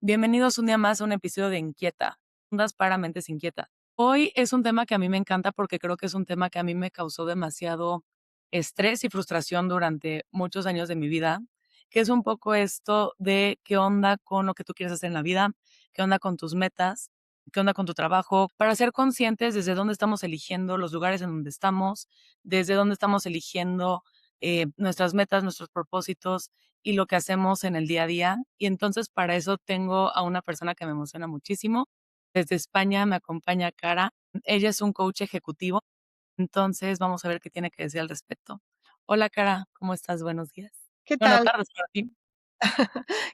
Bienvenidos un día más a un episodio de Inquieta, Ondas para Mentes Inquietas. Hoy es un tema que a mí me encanta porque creo que es un tema que a mí me causó demasiado estrés y frustración durante muchos años de mi vida, que es un poco esto de qué onda con lo que tú quieres hacer en la vida, qué onda con tus metas, qué onda con tu trabajo, para ser conscientes desde dónde estamos eligiendo los lugares en donde estamos, desde dónde estamos eligiendo nuestras metas, nuestros propósitos y lo que hacemos en el día a día. Y entonces para eso tengo a una persona que me emociona muchísimo. Desde España me acompaña Cara. Ella es un coach ejecutivo. Entonces vamos a ver qué tiene que decir al respecto. Hola Cara, ¿cómo estás? Buenos días. ¿Qué Bueno, tal? tardes para ti.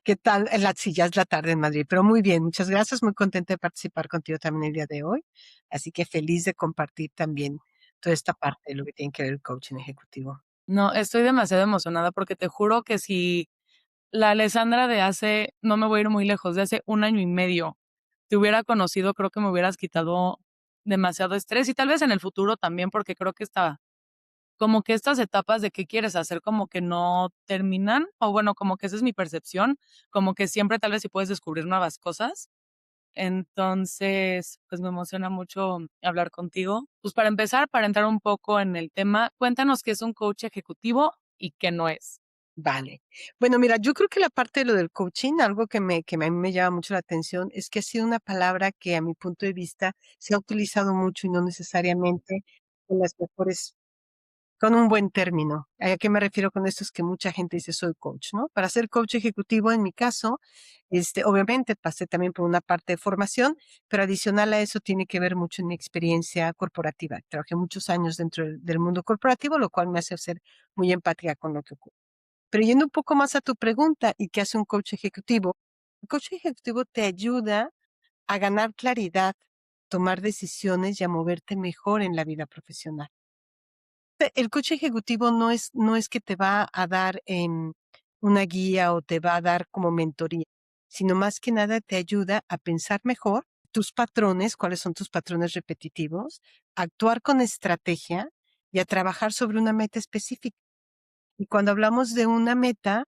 ¿Qué tal? Sí, ya es la tarde en Madrid, pero muy bien, muchas gracias, muy contenta de participar contigo también el día de hoy, así que feliz de compartir también toda esta parte de lo que tiene que ver el coaching ejecutivo. No, estoy demasiado emocionada porque te juro que si la Alessandra de hace, no me voy a ir muy lejos, de hace un año y medio, te hubiera conocido, creo que me hubieras quitado demasiado estrés y tal vez en el futuro también, porque creo que está como que estas etapas de qué quieres hacer como que no terminan, o bueno, como que esa es mi percepción, como que siempre tal vez si puedes descubrir nuevas cosas. Entonces, pues me emociona mucho hablar contigo. Pues para empezar, para entrar un poco en el tema, cuéntanos qué es un coach ejecutivo y qué no es. Vale. Bueno, mira, yo creo que la parte de lo del coaching, algo que a mí me llama mucho la atención, es que ha sido una palabra que a mi punto de vista se ha utilizado mucho y no necesariamente con las mejores con un buen término. ¿A qué me refiero con esto? Es que mucha gente dice soy coach, ¿no? Para ser coach ejecutivo, en mi caso, obviamente pasé también por una parte de formación, pero adicional a eso tiene que ver mucho en mi experiencia corporativa. Trabajé muchos años dentro del mundo corporativo, lo cual me hace ser muy empática con lo que ocurre. Pero yendo un poco más a tu pregunta, ¿y qué hace un coach ejecutivo? El coach ejecutivo te ayuda a ganar claridad, tomar decisiones y a moverte mejor en la vida profesional. El coach ejecutivo no es que te va a dar, una guía o te va a dar como mentoría, sino más que nada te ayuda a pensar mejor tus patrones, cuáles son tus patrones repetitivos, a actuar con estrategia y a trabajar sobre una meta específica. Y cuando hablamos de una meta,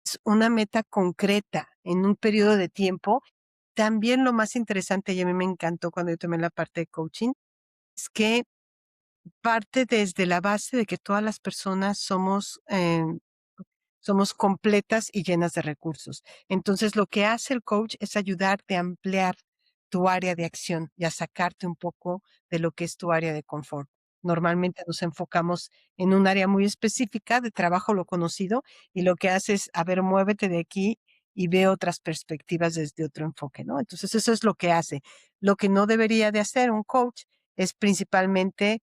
es una meta concreta en un periodo de tiempo. También lo más interesante, y a mí me encantó cuando yo tomé la parte de coaching, es que parte desde la base de que todas las personas somos completas y llenas de recursos. Entonces, lo que hace el coach es ayudarte a ampliar tu área de acción y a sacarte un poco de lo que es tu área de confort. Normalmente nos enfocamos en un área muy específica de trabajo, lo conocido, y lo que hace es, a ver, muévete de aquí y ve otras perspectivas desde otro enfoque, ¿no? Entonces, eso es lo que hace. Lo que no debería de hacer un coach es principalmente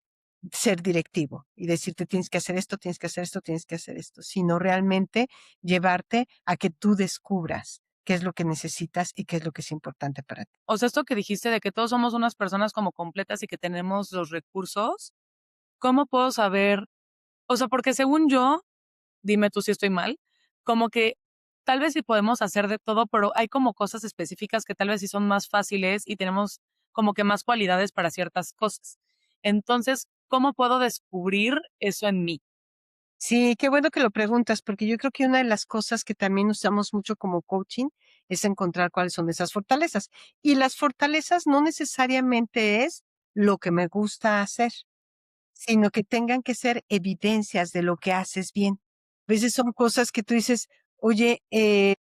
ser directivo y decirte tienes que hacer esto, tienes que hacer esto, tienes que hacer esto, sino realmente llevarte a que tú descubras qué es lo que necesitas y qué es lo que es importante para ti. O sea, esto que dijiste de que todos somos unas personas como completas y que tenemos los recursos, ¿cómo puedo saber? O sea, porque según yo, dime tú si estoy mal, como que tal vez sí podemos hacer de todo, pero hay como cosas específicas que tal vez sí son más fáciles y tenemos como que más cualidades para ciertas cosas. Entonces, ¿cómo puedo descubrir eso en mí? Sí, qué bueno que lo preguntas, porque yo creo que una de las cosas que también usamos mucho como coaching es encontrar cuáles son esas fortalezas. Y las fortalezas no necesariamente es lo que me gusta hacer, sino que tengan que ser evidencias de lo que haces bien. A veces son cosas que tú dices, oye,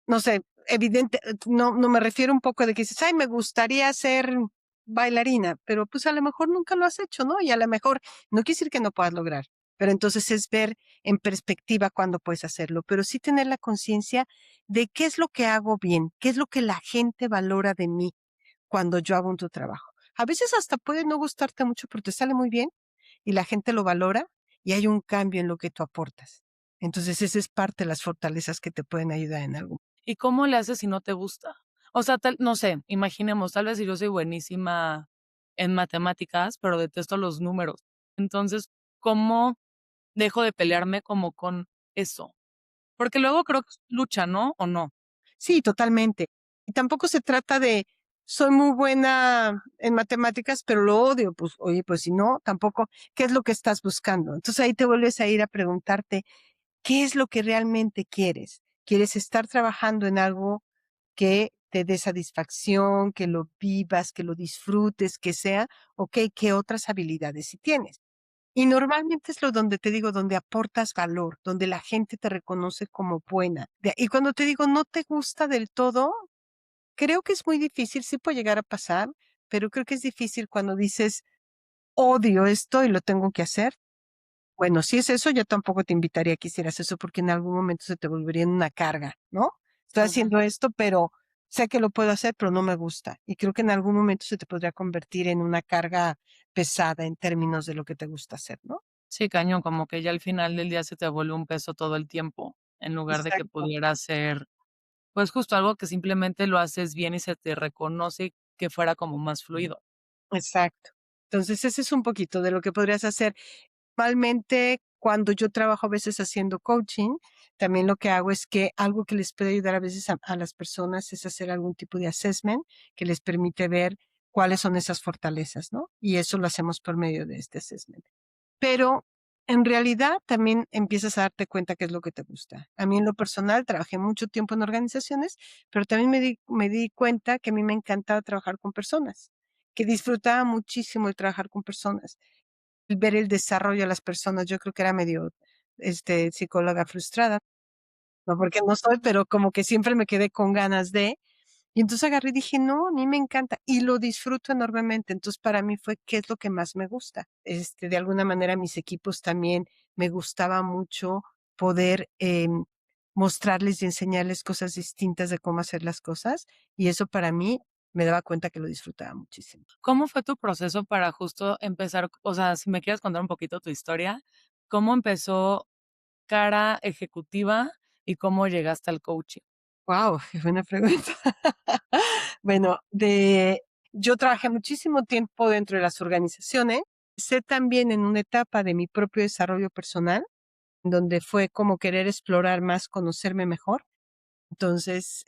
no sé, evidente, no me refiero un poco de que dices, ay, me gustaría ser bailarina, pero pues a lo mejor nunca lo has hecho, ¿no? Y a lo mejor no quiere decir que no puedas lograr, pero entonces es ver en perspectiva cuándo puedes hacerlo, pero sí tener la conciencia de qué es lo que hago bien, qué es lo que la gente valora de mí cuando yo hago un tu trabajo. A veces hasta puede no gustarte mucho, pero te sale muy bien y la gente lo valora y hay un cambio en lo que tú aportas. Entonces, esa es parte de las fortalezas que te pueden ayudar en algo. ¿Y cómo le haces si no te gusta? O sea, tal, no sé, imaginemos, tal vez si yo soy buenísima en matemáticas, pero detesto los números. Entonces, ¿cómo dejo de pelearme como con eso? Porque luego creo que es lucha, ¿no? ¿O no? Sí, totalmente. Y tampoco se trata de soy muy buena en matemáticas, pero lo odio. Pues, oye, pues si no, tampoco, ¿qué es lo que estás buscando? Entonces ahí te vuelves a ir a preguntarte, ¿qué es lo que realmente quieres? ¿Quieres estar trabajando en algo que te dé satisfacción, que lo vivas, que lo disfrutes, que sea, okey, ¿qué otras habilidades sí tienes? Y normalmente es lo donde te digo, donde aportas valor, donde la gente te reconoce como buena. Y cuando te digo no te gusta del todo, creo que es muy difícil, sí puede llegar a pasar, pero creo que es difícil cuando dices: "Odio esto y lo tengo que hacer". Bueno, si es eso, yo tampoco te invitaría a que hicieras eso, porque en algún momento se te volvería en una carga, ¿no? Estoy Ujú. haciendo esto, pero sé que lo puedo hacer, pero no me gusta. Y creo que en algún momento se te podría convertir en una carga pesada en términos de lo que te gusta hacer, ¿no? Sí, cañón, como que ya al final del día se te vuelve un peso todo el tiempo, en lugar de que Exacto. pudiera ser, pues, justo algo que simplemente lo haces bien y se te reconoce, que fuera como más fluido. Exacto. Entonces, ese es un poquito de lo que podrías hacer. Normalmente, cuando yo trabajo a veces haciendo coaching, también lo que hago es que algo que les puede ayudar a veces a las personas es hacer algún tipo de assessment que les permite ver cuáles son esas fortalezas, ¿no? Y eso lo hacemos por medio de este assessment. Pero en realidad también empiezas a darte cuenta qué es lo que te gusta. A mí en lo personal trabajé mucho tiempo en organizaciones, pero también me di cuenta que a mí me encantaba trabajar con personas, que disfrutaba muchísimo el trabajar con personas, el ver el desarrollo de las personas. Yo creo que era medio, psicóloga frustrada, no porque no soy, pero como que siempre me quedé con ganas de, y entonces agarré y dije: "No, a mí me encanta", y lo disfruto enormemente. Entonces, para mí fue, ¿qué es lo que más me gusta? De alguna manera, mis equipos también me gustaba mucho poder, mostrarles y enseñarles cosas distintas de cómo hacer las cosas, y eso para mí me daba cuenta que lo disfrutaba muchísimo. ¿Cómo fue tu proceso para justo empezar? O sea, si me quieres contar un poquito tu historia, ¿cómo empezó Cara Ejecutiva y cómo llegaste al coaching? Guau, qué buena pregunta. Bueno, yo trabajé muchísimo tiempo dentro de las organizaciones. Sé también en una etapa de mi propio desarrollo personal, donde fue como querer explorar más, conocerme mejor. Entonces,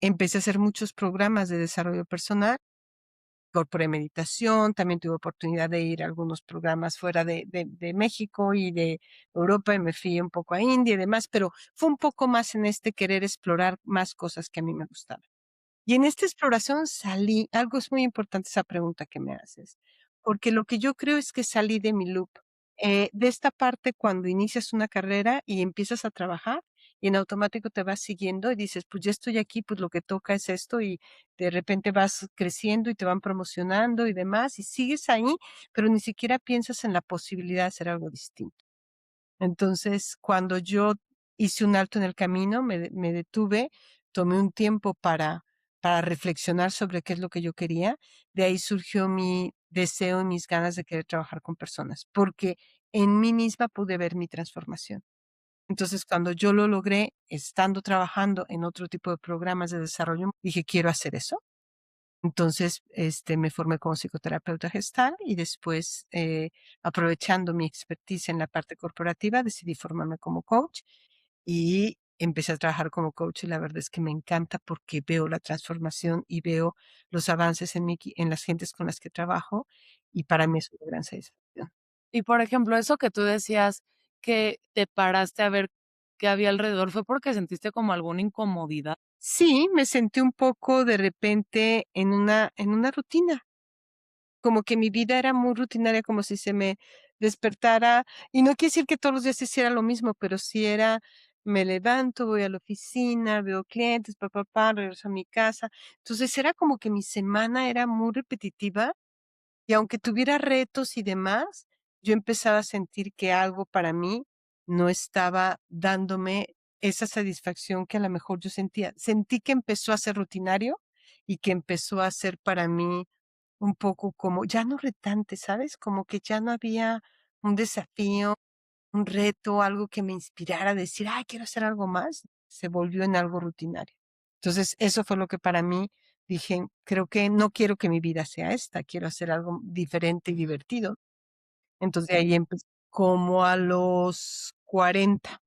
empecé a hacer muchos programas de desarrollo personal, incorporé meditación, también tuve oportunidad de ir a algunos programas fuera de México y de Europa, y me fui un poco a India y demás, pero fue un poco más en este querer explorar más cosas que a mí me gustaban. Y en esta exploración salí, algo es muy importante esa pregunta que me haces, porque lo que yo creo es que salí de mi loop, de esta parte cuando inicias una carrera y empiezas a trabajar y en automático te vas siguiendo y dices, pues ya estoy aquí, pues lo que toca es esto y de repente vas creciendo y te van promocionando y demás y sigues ahí, pero ni siquiera piensas en la posibilidad de hacer algo distinto. Entonces, cuando yo hice un alto en el camino, me detuve, tomé un tiempo para reflexionar sobre qué es lo que yo quería. De ahí surgió mi deseo y mis ganas de querer trabajar con personas, porque en mí misma pude ver mi transformación. Entonces, cuando yo lo logré, estando trabajando en otro tipo de programas de desarrollo, dije: "Quiero hacer eso". Entonces, me formé como psicoterapeuta gestal y después, aprovechando mi expertise en la parte corporativa, decidí formarme como coach y empecé a trabajar como coach y la verdad es que me encanta porque veo la transformación y veo los avances en las gentes con las que trabajo y para mí es una gran satisfacción. Y, por ejemplo, eso que tú decías que te paraste a ver qué había alrededor, ¿fue porque sentiste como alguna incomodidad? Sí, me sentí un poco de repente en una rutina. Como que mi vida era muy rutinaria, como si se me despertara, y no quiere decir que todos los días hiciera lo mismo, pero sí era, me levanto, voy a la oficina, veo clientes, regreso a mi casa. Entonces, era como que mi semana era muy repetitiva, y aunque tuviera retos y demás, yo empezaba a sentir que algo para mí no estaba dándome esa satisfacción que a lo mejor yo sentía. Sentí que empezó a ser rutinario y que empezó a ser para mí un poco como ya no retante, ¿sabes? Como que ya no había un desafío, un reto, algo que me inspirara a decir: "Ay, quiero hacer algo más", se volvió en algo rutinario. Entonces, eso fue lo que para mí dije: "Creo que no quiero que mi vida sea esta, quiero hacer algo diferente y divertido". Entonces, de ahí empecé, como a los 40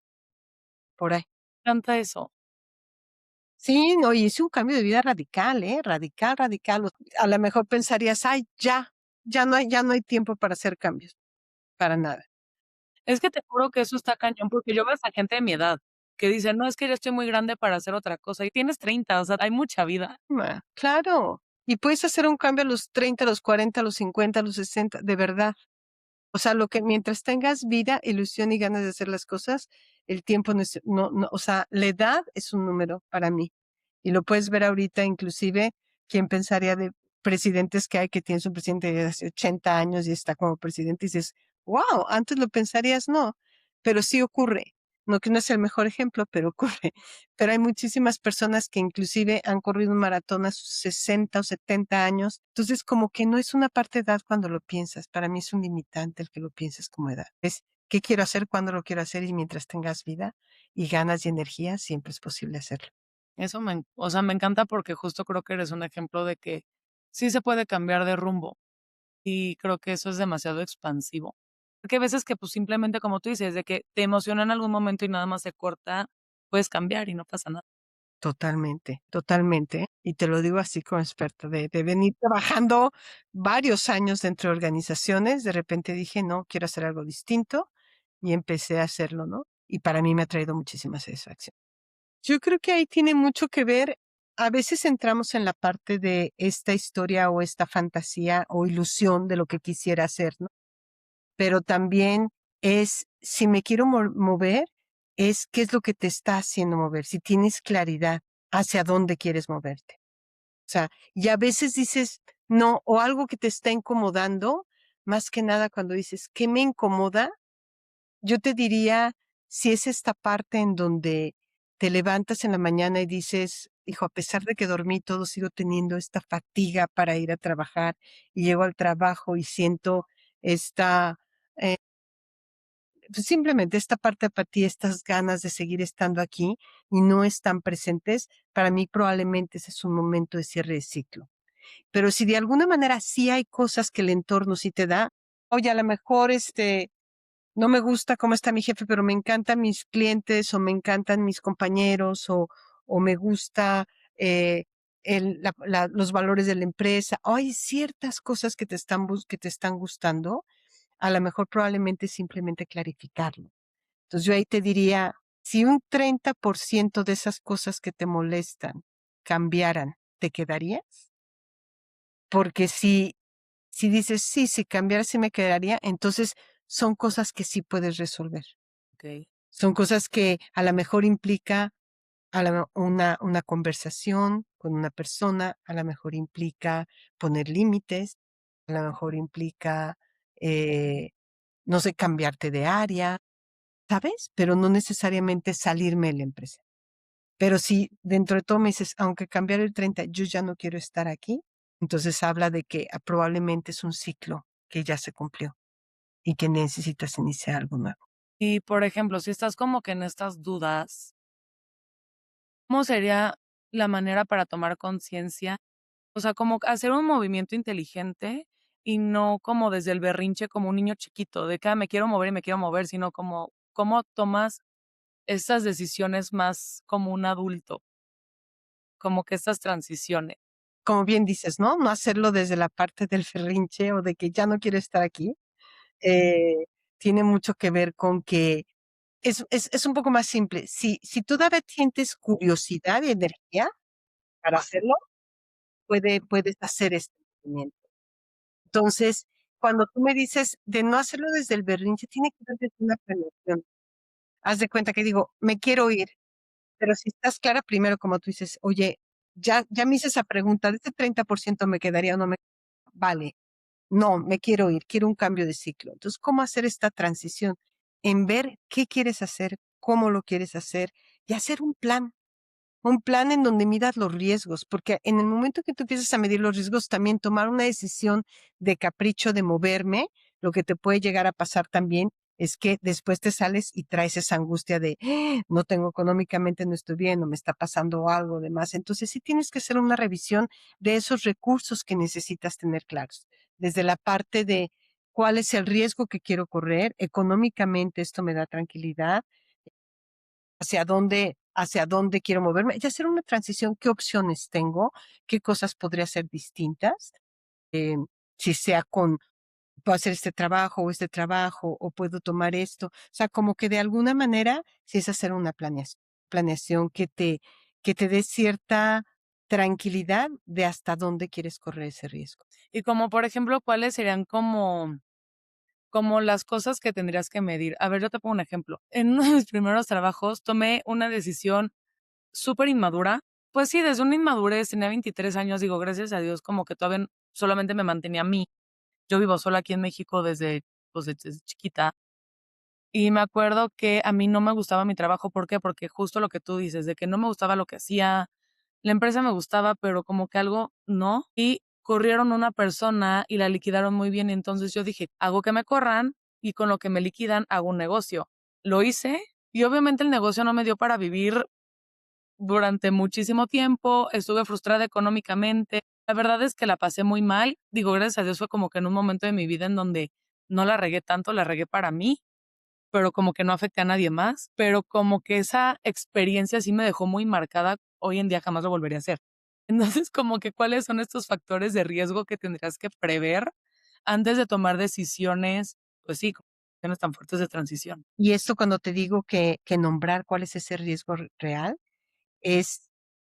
por ahí. Canta eso. Sí, no, y hice un cambio de vida radical, radical, radical. A lo mejor pensarías: "Ay, ya no hay tiempo para hacer cambios", para nada. Es que te juro que eso está cañón, porque yo veo a esa gente de mi edad. que dicen: "No, es que ya estoy muy grande para hacer otra cosa", y tienes 30, o sea, hay mucha vida. Claro. Y puedes hacer un cambio a los 30, a los 40, a los 50, a los 60, de verdad. O sea, lo que mientras tengas vida, ilusión y ganas de hacer las cosas, el tiempo no, o sea, la edad es un número para mí. Y lo puedes ver ahorita, inclusive, quién pensaría de presidentes que hay que tienes un presidente de hace 80 años y está como presidente y dices, wow, antes lo pensarías, no, pero sí ocurre. No que no es el mejor ejemplo, pero ocurre. Pero hay muchísimas personas que inclusive han corrido un maratón a sus 60 o 70 años. Entonces, como que no es una parte de edad cuando lo piensas. Para mí es un limitante el que lo pienses como edad. Es qué quiero hacer, cuándo lo quiero hacer y mientras tengas vida y ganas y energía, siempre es posible hacerlo. Eso o sea, me encanta porque justo creo que eres un ejemplo de que sí se puede cambiar de rumbo, y creo que eso es demasiado expansivo. Porque hay veces que, pues, simplemente, como tú dices, de que te emociona en algún momento y nada más se corta, puedes cambiar y no pasa nada. Totalmente, totalmente. Y te lo digo así como experta de venir trabajando varios años dentro de organizaciones. De repente dije, no, quiero hacer algo distinto y empecé a hacerlo, ¿no? Y para mí me ha traído muchísima satisfacción. Yo creo que ahí tiene mucho que ver. A veces entramos en la parte de esta historia o esta fantasía o ilusión de lo que quisiera hacer, ¿no? Pero también es, si me quiero mover, es qué es lo que te está haciendo mover, si tienes claridad hacia dónde quieres moverte. O sea, y a veces dices, no, o algo que te está incomodando, más que nada cuando dices, ¿qué me incomoda? Yo te diría, si es esta parte en donde te levantas en la mañana y dices, hijo, a pesar de que dormí todo, sigo teniendo esta fatiga para ir a trabajar y llego al trabajo y siento esta, eh, pues, simplemente esta parte de apatía, estas ganas de seguir estando aquí y no están presentes, para mí probablemente ese es un momento de cierre de ciclo. Pero si de alguna manera sí hay cosas que el entorno sí te da, oye, a lo mejor no me gusta cómo está mi jefe, pero me encantan mis clientes o me encantan mis compañeros o me gusta eh, los valores de la empresa. O hay ciertas cosas que te están, que te están gustando, a lo mejor probablemente simplemente clarificarlo. Entonces yo ahí te diría, si un 30% de esas cosas que te molestan cambiaran, ¿te quedarías? Porque si dices, sí, si cambiara, sí me quedaría, entonces son cosas que sí puedes resolver. Okey. Son cosas que a lo mejor implica una conversación con una persona, a lo mejor implica poner límites, a lo mejor implica, eh, no sé, cambiarte de área, ¿sabes? Pero no necesariamente salirme de la empresa. Pero si dentro de todo me dices, aunque cambiar el 30 yo ya no quiero estar aquí, entonces habla de que probablemente es un ciclo que ya se cumplió y que necesitas iniciar algo nuevo. Y, por ejemplo, si estás como que en estas dudas, ¿cómo sería la manera para tomar conciencia? O sea, como hacer un movimiento inteligente y no como desde el berrinche, como un niño chiquito, de que: "Ah, me quiero mover y me quiero mover", sino como, ¿cómo tomas estas decisiones más como un adulto? Como que estas transiciones. Como bien dices, ¿no? No hacerlo desde la parte del berrinche o de que ya no quiero estar aquí. eh, Tiene mucho que ver con que es un poco más simple. Si todavía sientes curiosidad y energía para hacerlo, puedes hacer este movimiento. Entonces, cuando tú me dices de no hacerlo desde el berrinche, tiene que ver desde una planeación. Haz de cuenta que digo, me quiero ir, pero si estás clara, primero, como tú dices, oye, ya me hice esa pregunta, de este 30% me quedaría o no me vale, no, me quiero ir, quiero un cambio de ciclo. Entonces, ¿cómo hacer esta transición? En ver qué quieres hacer, cómo lo quieres hacer y hacer un plan en donde midas los riesgos, porque en el momento que tú empiezas a medir los riesgos, también tomar una decisión de capricho de moverme, lo que te puede llegar a pasar también es que después te sales y traes esa angustia de no tengo económicamente, no estoy bien, o me está pasando algo de más. Entonces sí tienes que hacer una revisión de esos recursos que necesitas tener claros, desde la parte de cuál es el riesgo que quiero correr, económicamente esto me da tranquilidad, hacia dónde quiero moverme, y hacer una transición, qué opciones tengo, qué cosas podría ser distintas, si sea puedo hacer este trabajo, o puedo tomar esto. O sea, como que de alguna manera, sí es hacer una planeación. planeación que te dé cierta tranquilidad de hasta dónde quieres correr ese riesgo. Y como, por ejemplo, ¿cuáles serían como las cosas que tendrías que medir? A ver, yo te pongo un ejemplo. En uno de mis primeros trabajos tomé una decisión súper inmadura. Pues sí, desde una inmadurez, tenía 23 años, digo, gracias a Dios, como que todavía solamente me mantenía a mí. Yo vivo sola aquí en México desde, pues, desde chiquita. Y me acuerdo que a mí no me gustaba mi trabajo, ¿por qué? Porque justo lo que tú dices, de que no me gustaba lo que hacía, la empresa me gustaba, pero como que algo no. Y corrieron una persona y la liquidaron muy bien. Y entonces yo dije, hago que me corran y con lo que me liquidan hago un negocio. Lo hice y obviamente el negocio no me dio para vivir durante muchísimo tiempo, estuve frustrada económicamente. La verdad es que la pasé muy mal. Digo, gracias a Dios fue como que en un momento de mi vida en donde no la regué tanto, la regué para mí, pero como que no afecté a nadie más, pero como que esa experiencia sí me dejó muy marcada, hoy en día jamás lo volvería a hacer. Entonces, como que, ¿cuáles son estos factores de riesgo que tendrías que prever antes de tomar decisiones, pues sí, decisiones tan fuertes de transición? Y esto cuando te digo que nombrar cuál es ese riesgo real, es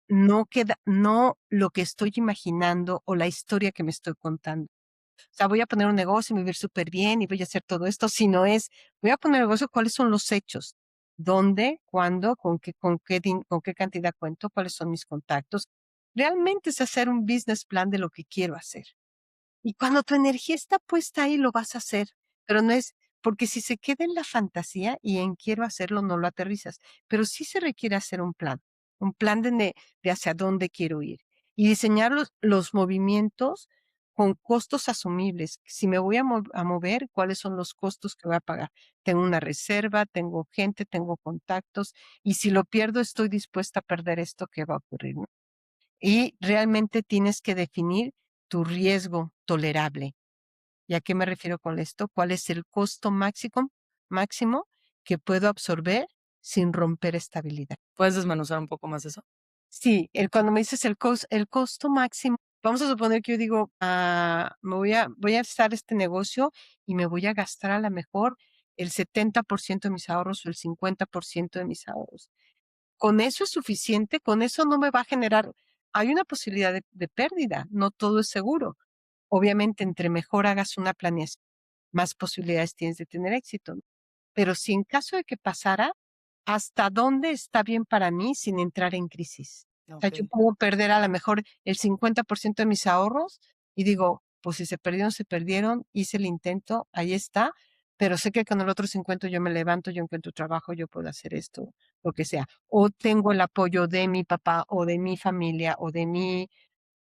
no lo que estoy imaginando o la historia que me estoy contando. O sea, voy a poner un negocio y me voy a ir súper bien y voy a hacer todo esto, sino es, voy a poner un negocio, cuáles son los hechos, dónde, cuándo, con qué cantidad cuento, cuáles son mis contactos. Realmente es hacer un business plan de lo que quiero hacer. Y cuando tu energía está puesta ahí, lo vas a hacer, pero no es porque si se queda en la fantasía y en quiero hacerlo, no lo aterrizas, pero sí se requiere hacer un plan de hacia dónde quiero ir y diseñar los movimientos con costos asumibles. Si me voy a mover, ¿cuáles son los costos que voy a pagar? Tengo una reserva, tengo gente, tengo contactos, y si lo pierdo, estoy dispuesta a perder esto, ¿qué va a ocurrir? ¿No? Y realmente tienes que definir tu riesgo tolerable. ¿Y a qué me refiero con esto? ¿Cuál es el costo máximo que puedo absorber sin romper estabilidad? ¿Puedes desmenuzar un poco más eso? Sí, cuando me dices el costo máximo, vamos a suponer que yo digo, voy a estar este negocio y me voy a gastar a lo mejor el 70% de mis ahorros o el 50% de mis ahorros. ¿Con eso es suficiente? ¿Con eso no me va a generar? Hay una posibilidad de pérdida, no todo es seguro. Obviamente, entre mejor hagas una planeación, más posibilidades tienes de tener éxito, ¿no? Pero si en caso de que pasara, ¿hasta dónde está bien para mí sin entrar en crisis? O sea, yo Okey. puedo perder a lo mejor el 50% de mis ahorros y digo, pues si se perdieron, se perdieron, hice el intento, ahí está, pero sé que con el otro 50 yo me levanto, yo encuentro trabajo, yo puedo hacer esto, lo que sea. O tengo el apoyo de mi papá o de mi familia o de mi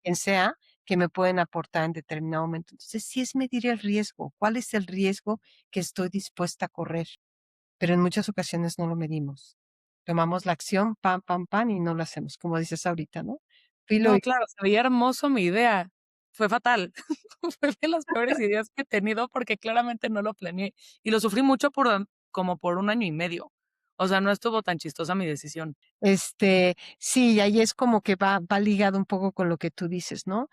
quien sea, que me pueden aportar en determinado momento. Entonces, sí es medir el riesgo. ¿Cuál es el riesgo que estoy dispuesta a correr? Pero en muchas ocasiones no lo medimos. Tomamos la acción, pam, pam, pam, y no lo hacemos, como dices ahorita, ¿no? Filo No, y claro, se veía hermoso mi idea. Fue fatal. Fue de las peores ideas que he tenido porque claramente no lo planeé y lo sufrí mucho como por un año y medio. O sea, no estuvo tan chistosa mi decisión. sí, ahí es como que va ligado un poco con lo que tú dices, ¿no?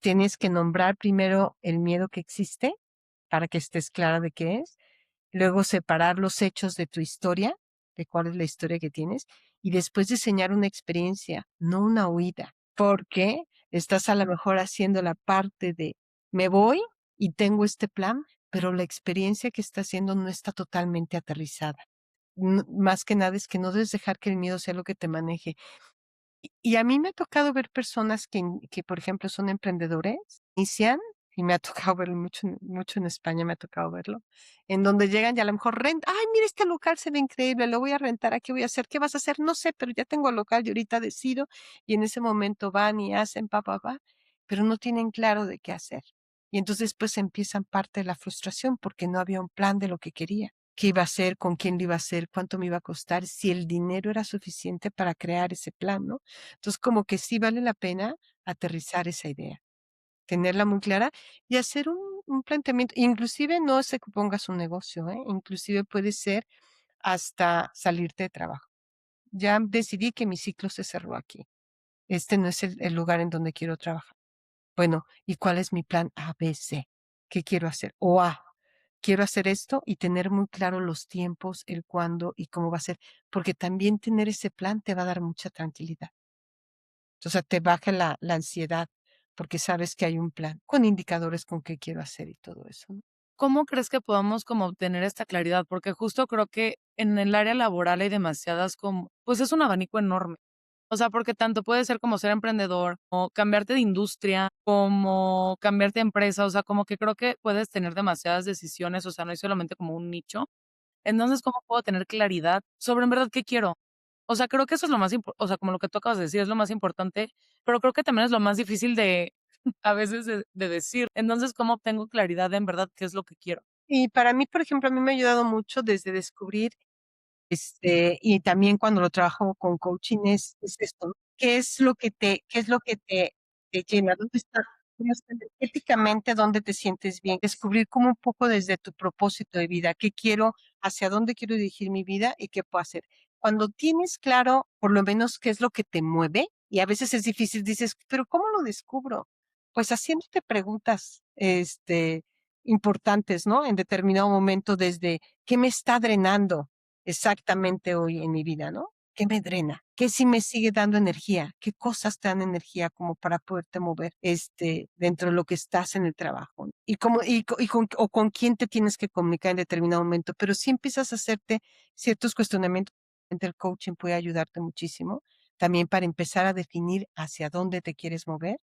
Tienes que nombrar primero el miedo que existe para que estés clara de qué es, luego separar los hechos de tu historia, de cuál es la historia que tienes, y después diseñar una experiencia, no una huida, porque estás a lo mejor haciendo la parte de me voy y tengo este plan, pero la experiencia que está haciendo no está totalmente aterrizada. Más que nada es que no debes dejar que el miedo sea lo que te maneje. Y a mí me ha tocado ver personas que, por ejemplo, son emprendedores, inician, y me ha tocado verlo mucho en España, me ha tocado verlo, en donde llegan y a lo mejor ay, mira, este local se ve increíble, lo voy a rentar, ¿qué voy a hacer? ¿Qué vas a hacer? No sé, pero ya tengo el local y ahorita decido, y en ese momento van y hacen pero no tienen claro de qué hacer. Y entonces pues empiezan parte de la frustración porque no había un plan de lo que quería. ¿Qué iba a hacer? ¿Con quién lo iba a hacer? ¿Cuánto me iba a costar? Si el dinero era suficiente para crear ese plan, ¿no? Entonces, como que sí vale la pena aterrizar esa idea, tenerla muy clara y hacer un planteamiento. Inclusive no es que pongas un negocio, ¿eh? Inclusive puede ser hasta salirte de trabajo. Ya decidí que mi ciclo se cerró aquí. Este no es el lugar en donde quiero trabajar. Bueno, ¿y cuál es mi plan A, B, C? ¿Qué quiero hacer? O A. quiero hacer esto y tener muy claro los tiempos, el cuándo y cómo va a ser, porque también tener ese plan te va a dar mucha tranquilidad. O sea, te baja la ansiedad, porque sabes que hay un plan, con indicadores con qué quiero hacer y todo eso, ¿no? ¿Cómo crees que podamos como obtener esta claridad? Porque justo creo que en el área laboral hay demasiadas como, pues es un abanico enorme. O sea, porque tanto puede ser como ser emprendedor, o cambiarte de industria, como cambiarte de empresa, o sea, como que creo que puedes tener demasiadas decisiones, o sea, no hay solamente como un nicho. Entonces, ¿cómo puedo tener claridad sobre en verdad qué quiero? O sea, creo que eso es lo más o sea, como lo que tú acabas de decir, es lo más importante, pero creo que también es lo más difícil de a veces de decir. Entonces, ¿cómo obtengo claridad de en verdad qué es lo que quiero? Y para mí, por ejemplo, a mí me ha ayudado mucho desde descubrir, y también cuando lo trabajo con coaching es esto, ¿no? Qué es lo que te llena? ¿Dónde está energéticamente dónde te sientes bien? Descubrir como un poco desde tu propósito de vida, qué quiero, hacia dónde quiero dirigir mi vida y qué puedo hacer. Cuando tienes claro, por lo menos, qué es lo que te mueve, y a veces es difícil, dices, pero ¿cómo lo descubro? Pues haciéndote preguntas, importantes, ¿no? En determinado momento, desde ¿qué me está drenando exactamente hoy en mi vida, ¿no? ¿Qué me drena? ¿Qué sí me sigue dando energía? ¿Qué cosas te dan energía como para poderte mover, dentro de lo que estás en el trabajo? Y cómo, y con, o con quién te tienes que comunicar en determinado momento, pero si empiezas a hacerte ciertos cuestionamientos, el coaching puede ayudarte muchísimo también para empezar a definir hacia dónde te quieres mover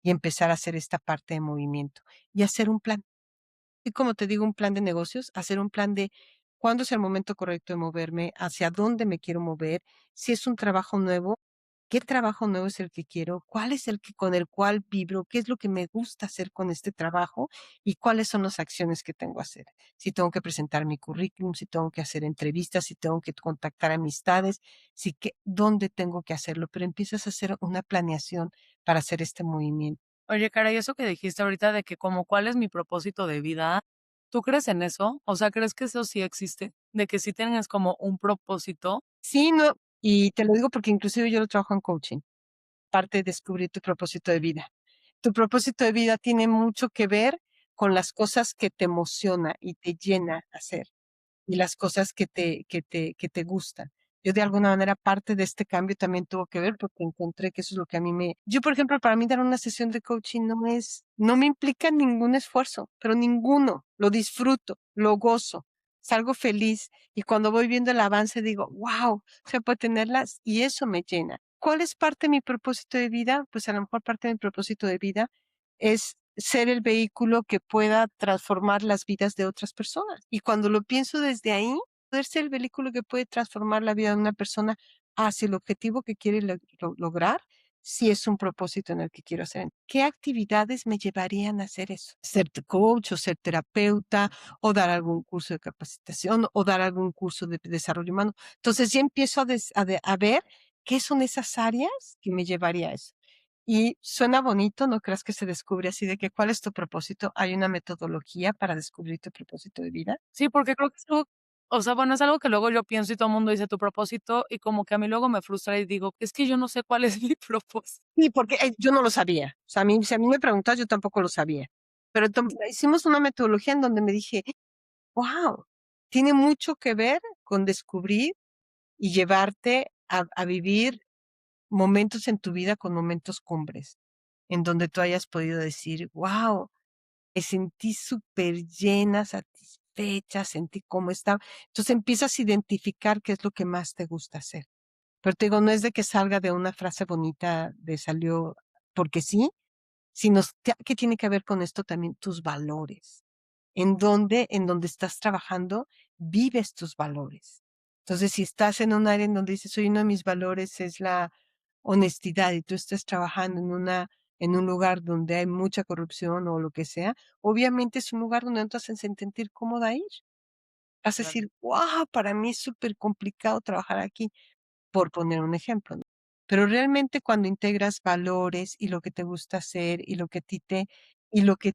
y empezar a hacer esta parte de movimiento y hacer un plan. Y como te digo, un plan de negocios, hacer un plan de cuándo es el momento correcto de moverme, hacia dónde me quiero mover, si es un trabajo nuevo, qué trabajo nuevo es el que quiero, cuál es el que con el cual vibro, qué es lo que me gusta hacer con este trabajo y cuáles son las acciones que tengo que hacer. Si tengo que presentar mi currículum, si tengo que hacer entrevistas, si tengo que contactar amistades, si que, dónde tengo que hacerlo, pero empiezas a hacer una planeación para hacer este movimiento. Oye, cara, y eso que dijiste ahorita de que como cuál es mi propósito de vida, ¿tú crees en eso? O sea, ¿crees que eso sí existe? De que sí tienes como un propósito. Sí, no, y te lo digo porque inclusive yo lo trabajo en coaching, parte de descubrir tu propósito de vida. Tu propósito de vida tiene mucho que ver con las cosas que te emociona y te llena hacer y las cosas que te gustan. Yo de alguna manera parte de este cambio también tuvo que ver porque encontré que eso es lo que a mí yo, por ejemplo, para mí dar una sesión de coaching no me implica ningún esfuerzo, pero ninguno. Lo disfruto, lo gozo, salgo feliz y cuando voy viendo el avance digo, wow, se puede tenerlas y eso me llena. ¿Cuál es parte de mi propósito de vida? Pues a lo mejor parte de mi propósito de vida es ser el vehículo que pueda transformar las vidas de otras personas. Y cuando lo pienso desde ahí, poder ser el vehículo que puede transformar la vida de una persona hacia el objetivo que quiere lograr, si es un propósito en el que quiero hacer. ¿Qué actividades me llevarían a hacer eso? Ser coach o ser terapeuta o dar algún curso de capacitación o dar algún curso de desarrollo humano. Entonces ya empiezo a ver qué son esas áreas que me llevaría a eso. Y suena bonito, no creas que se descubre así de que cuál es tu propósito. Hay una metodología para descubrir tu propósito de vida. Sí, porque creo que es algo, o sea, bueno, es algo que luego yo pienso y todo el mundo dice tu propósito y como que a mí luego me frustra y digo, es que yo no sé cuál es mi propósito. Sí, porque yo no lo sabía. O sea, si a mí me preguntas, yo tampoco lo sabía. Pero hicimos una metodología en donde me dije, wow, tiene mucho que ver con descubrir y llevarte a vivir momentos en tu vida con momentos cumbres, en donde tú hayas podido decir, wow, me sentí súper llena, satisfecha, sentí cómo estaba. Entonces empiezas a identificar qué es lo que más te gusta hacer. Pero te digo, no es de que salga de una frase bonita de salió porque sí, sino que tiene que ver con esto también tus valores. En donde estás trabajando, vives tus valores. Entonces, si estás en un área en donde dices, oye, uno de mis valores es la honestidad y tú estás trabajando en un lugar donde hay mucha corrupción o lo que sea, obviamente es un lugar donde no te hacen sentir cómoda ir. Vas a Claro. decir, wow, para mí es súper complicado trabajar aquí, por poner un ejemplo, ¿no? Pero realmente cuando integras valores y lo que te gusta hacer y lo que a ti y lo que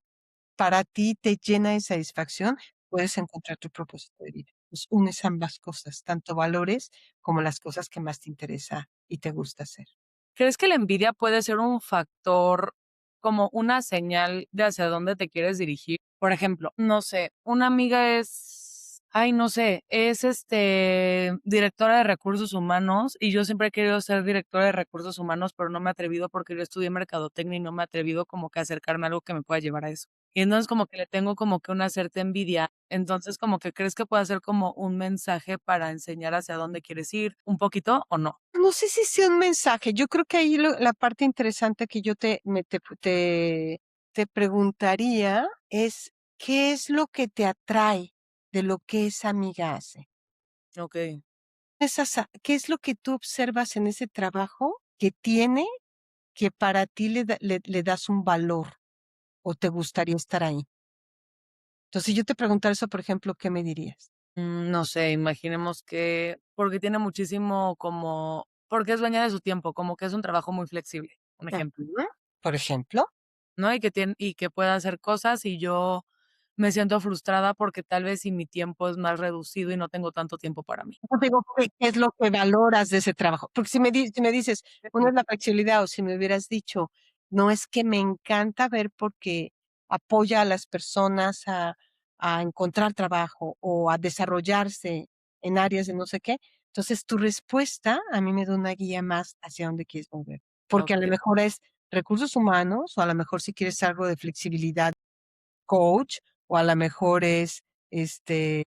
para ti te llena de satisfacción, puedes encontrar tu propósito de vida. Pues unes ambas cosas, tanto valores como las cosas que más te interesa y te gusta hacer. ¿Crees que la envidia puede ser un factor como una señal de hacia dónde te quieres dirigir. Por ejemplo, no sé, una amiga es, ay, no sé, es directora de recursos humanos y yo siempre he querido ser directora de recursos humanos, pero no me he atrevido porque yo estudié mercadotecnia y no me he atrevido como que a acercarme a algo que me pueda llevar a eso. Y entonces como que le tengo como que una cierta envidia. Entonces como que crees que puede ser como un mensaje para enseñar hacia dónde quieres ir, un poquito o no. No sé si sea un mensaje. Yo creo que ahí la parte interesante que yo te preguntaría es, ¿qué es lo que te atrae de lo que esa amiga hace? Ok. ¿Qué es lo que tú observas en ese trabajo que tiene que para ti le das un valor o te gustaría estar ahí? Entonces, si yo te preguntara eso, por ejemplo, ¿qué me dirías? No sé, imaginemos que porque tiene muchísimo como porque es dueña de su tiempo, como que es un trabajo muy flexible, un ejemplo, Ujú. Por ejemplo. ¿no? Y que pueda hacer cosas y yo me siento frustrada porque tal vez si mi tiempo es más reducido y no tengo tanto tiempo para mí. Yo digo, ¿qué es lo que valoras de ese trabajo? Porque si me dices, uno es la flexibilidad, o si me hubieras dicho, no, es que me encanta ver porque apoya a las personas a encontrar trabajo o a desarrollarse en áreas de no sé qué. Entonces, tu respuesta a mí me da una guía más hacia dónde quieres mover. Porque a lo Okey. mejor es recursos humanos, o a lo mejor si quieres algo de flexibilidad, coach, o a lo mejor es, este,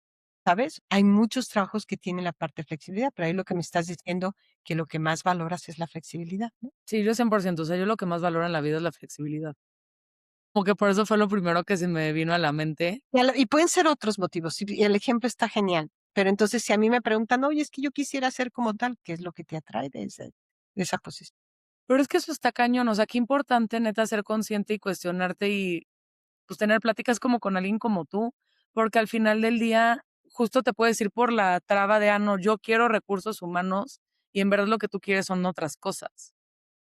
¿sabes? Hay muchos trabajos que tienen la parte de flexibilidad, pero ahí lo que me estás diciendo, que lo que más valoras es la flexibilidad, ¿no? Sí, yo 100%, o sea, yo lo que más valoro en la vida es la flexibilidad. Como que por eso fue lo primero que se me vino a la mente. Y pueden ser otros motivos, y el ejemplo está genial, pero entonces, si a mí me preguntan: "Oye, es que yo quisiera ser como tal", ¿qué es lo que te atrae de esa posición? Pero es que eso está cañón, o sea, qué importante neta ser consciente y cuestionarte y pues, tener pláticas como con alguien como tú, porque al final del día justo te puedes ir por la traba de, no, yo quiero recursos humanos, y en verdad lo que tú quieres son otras cosas.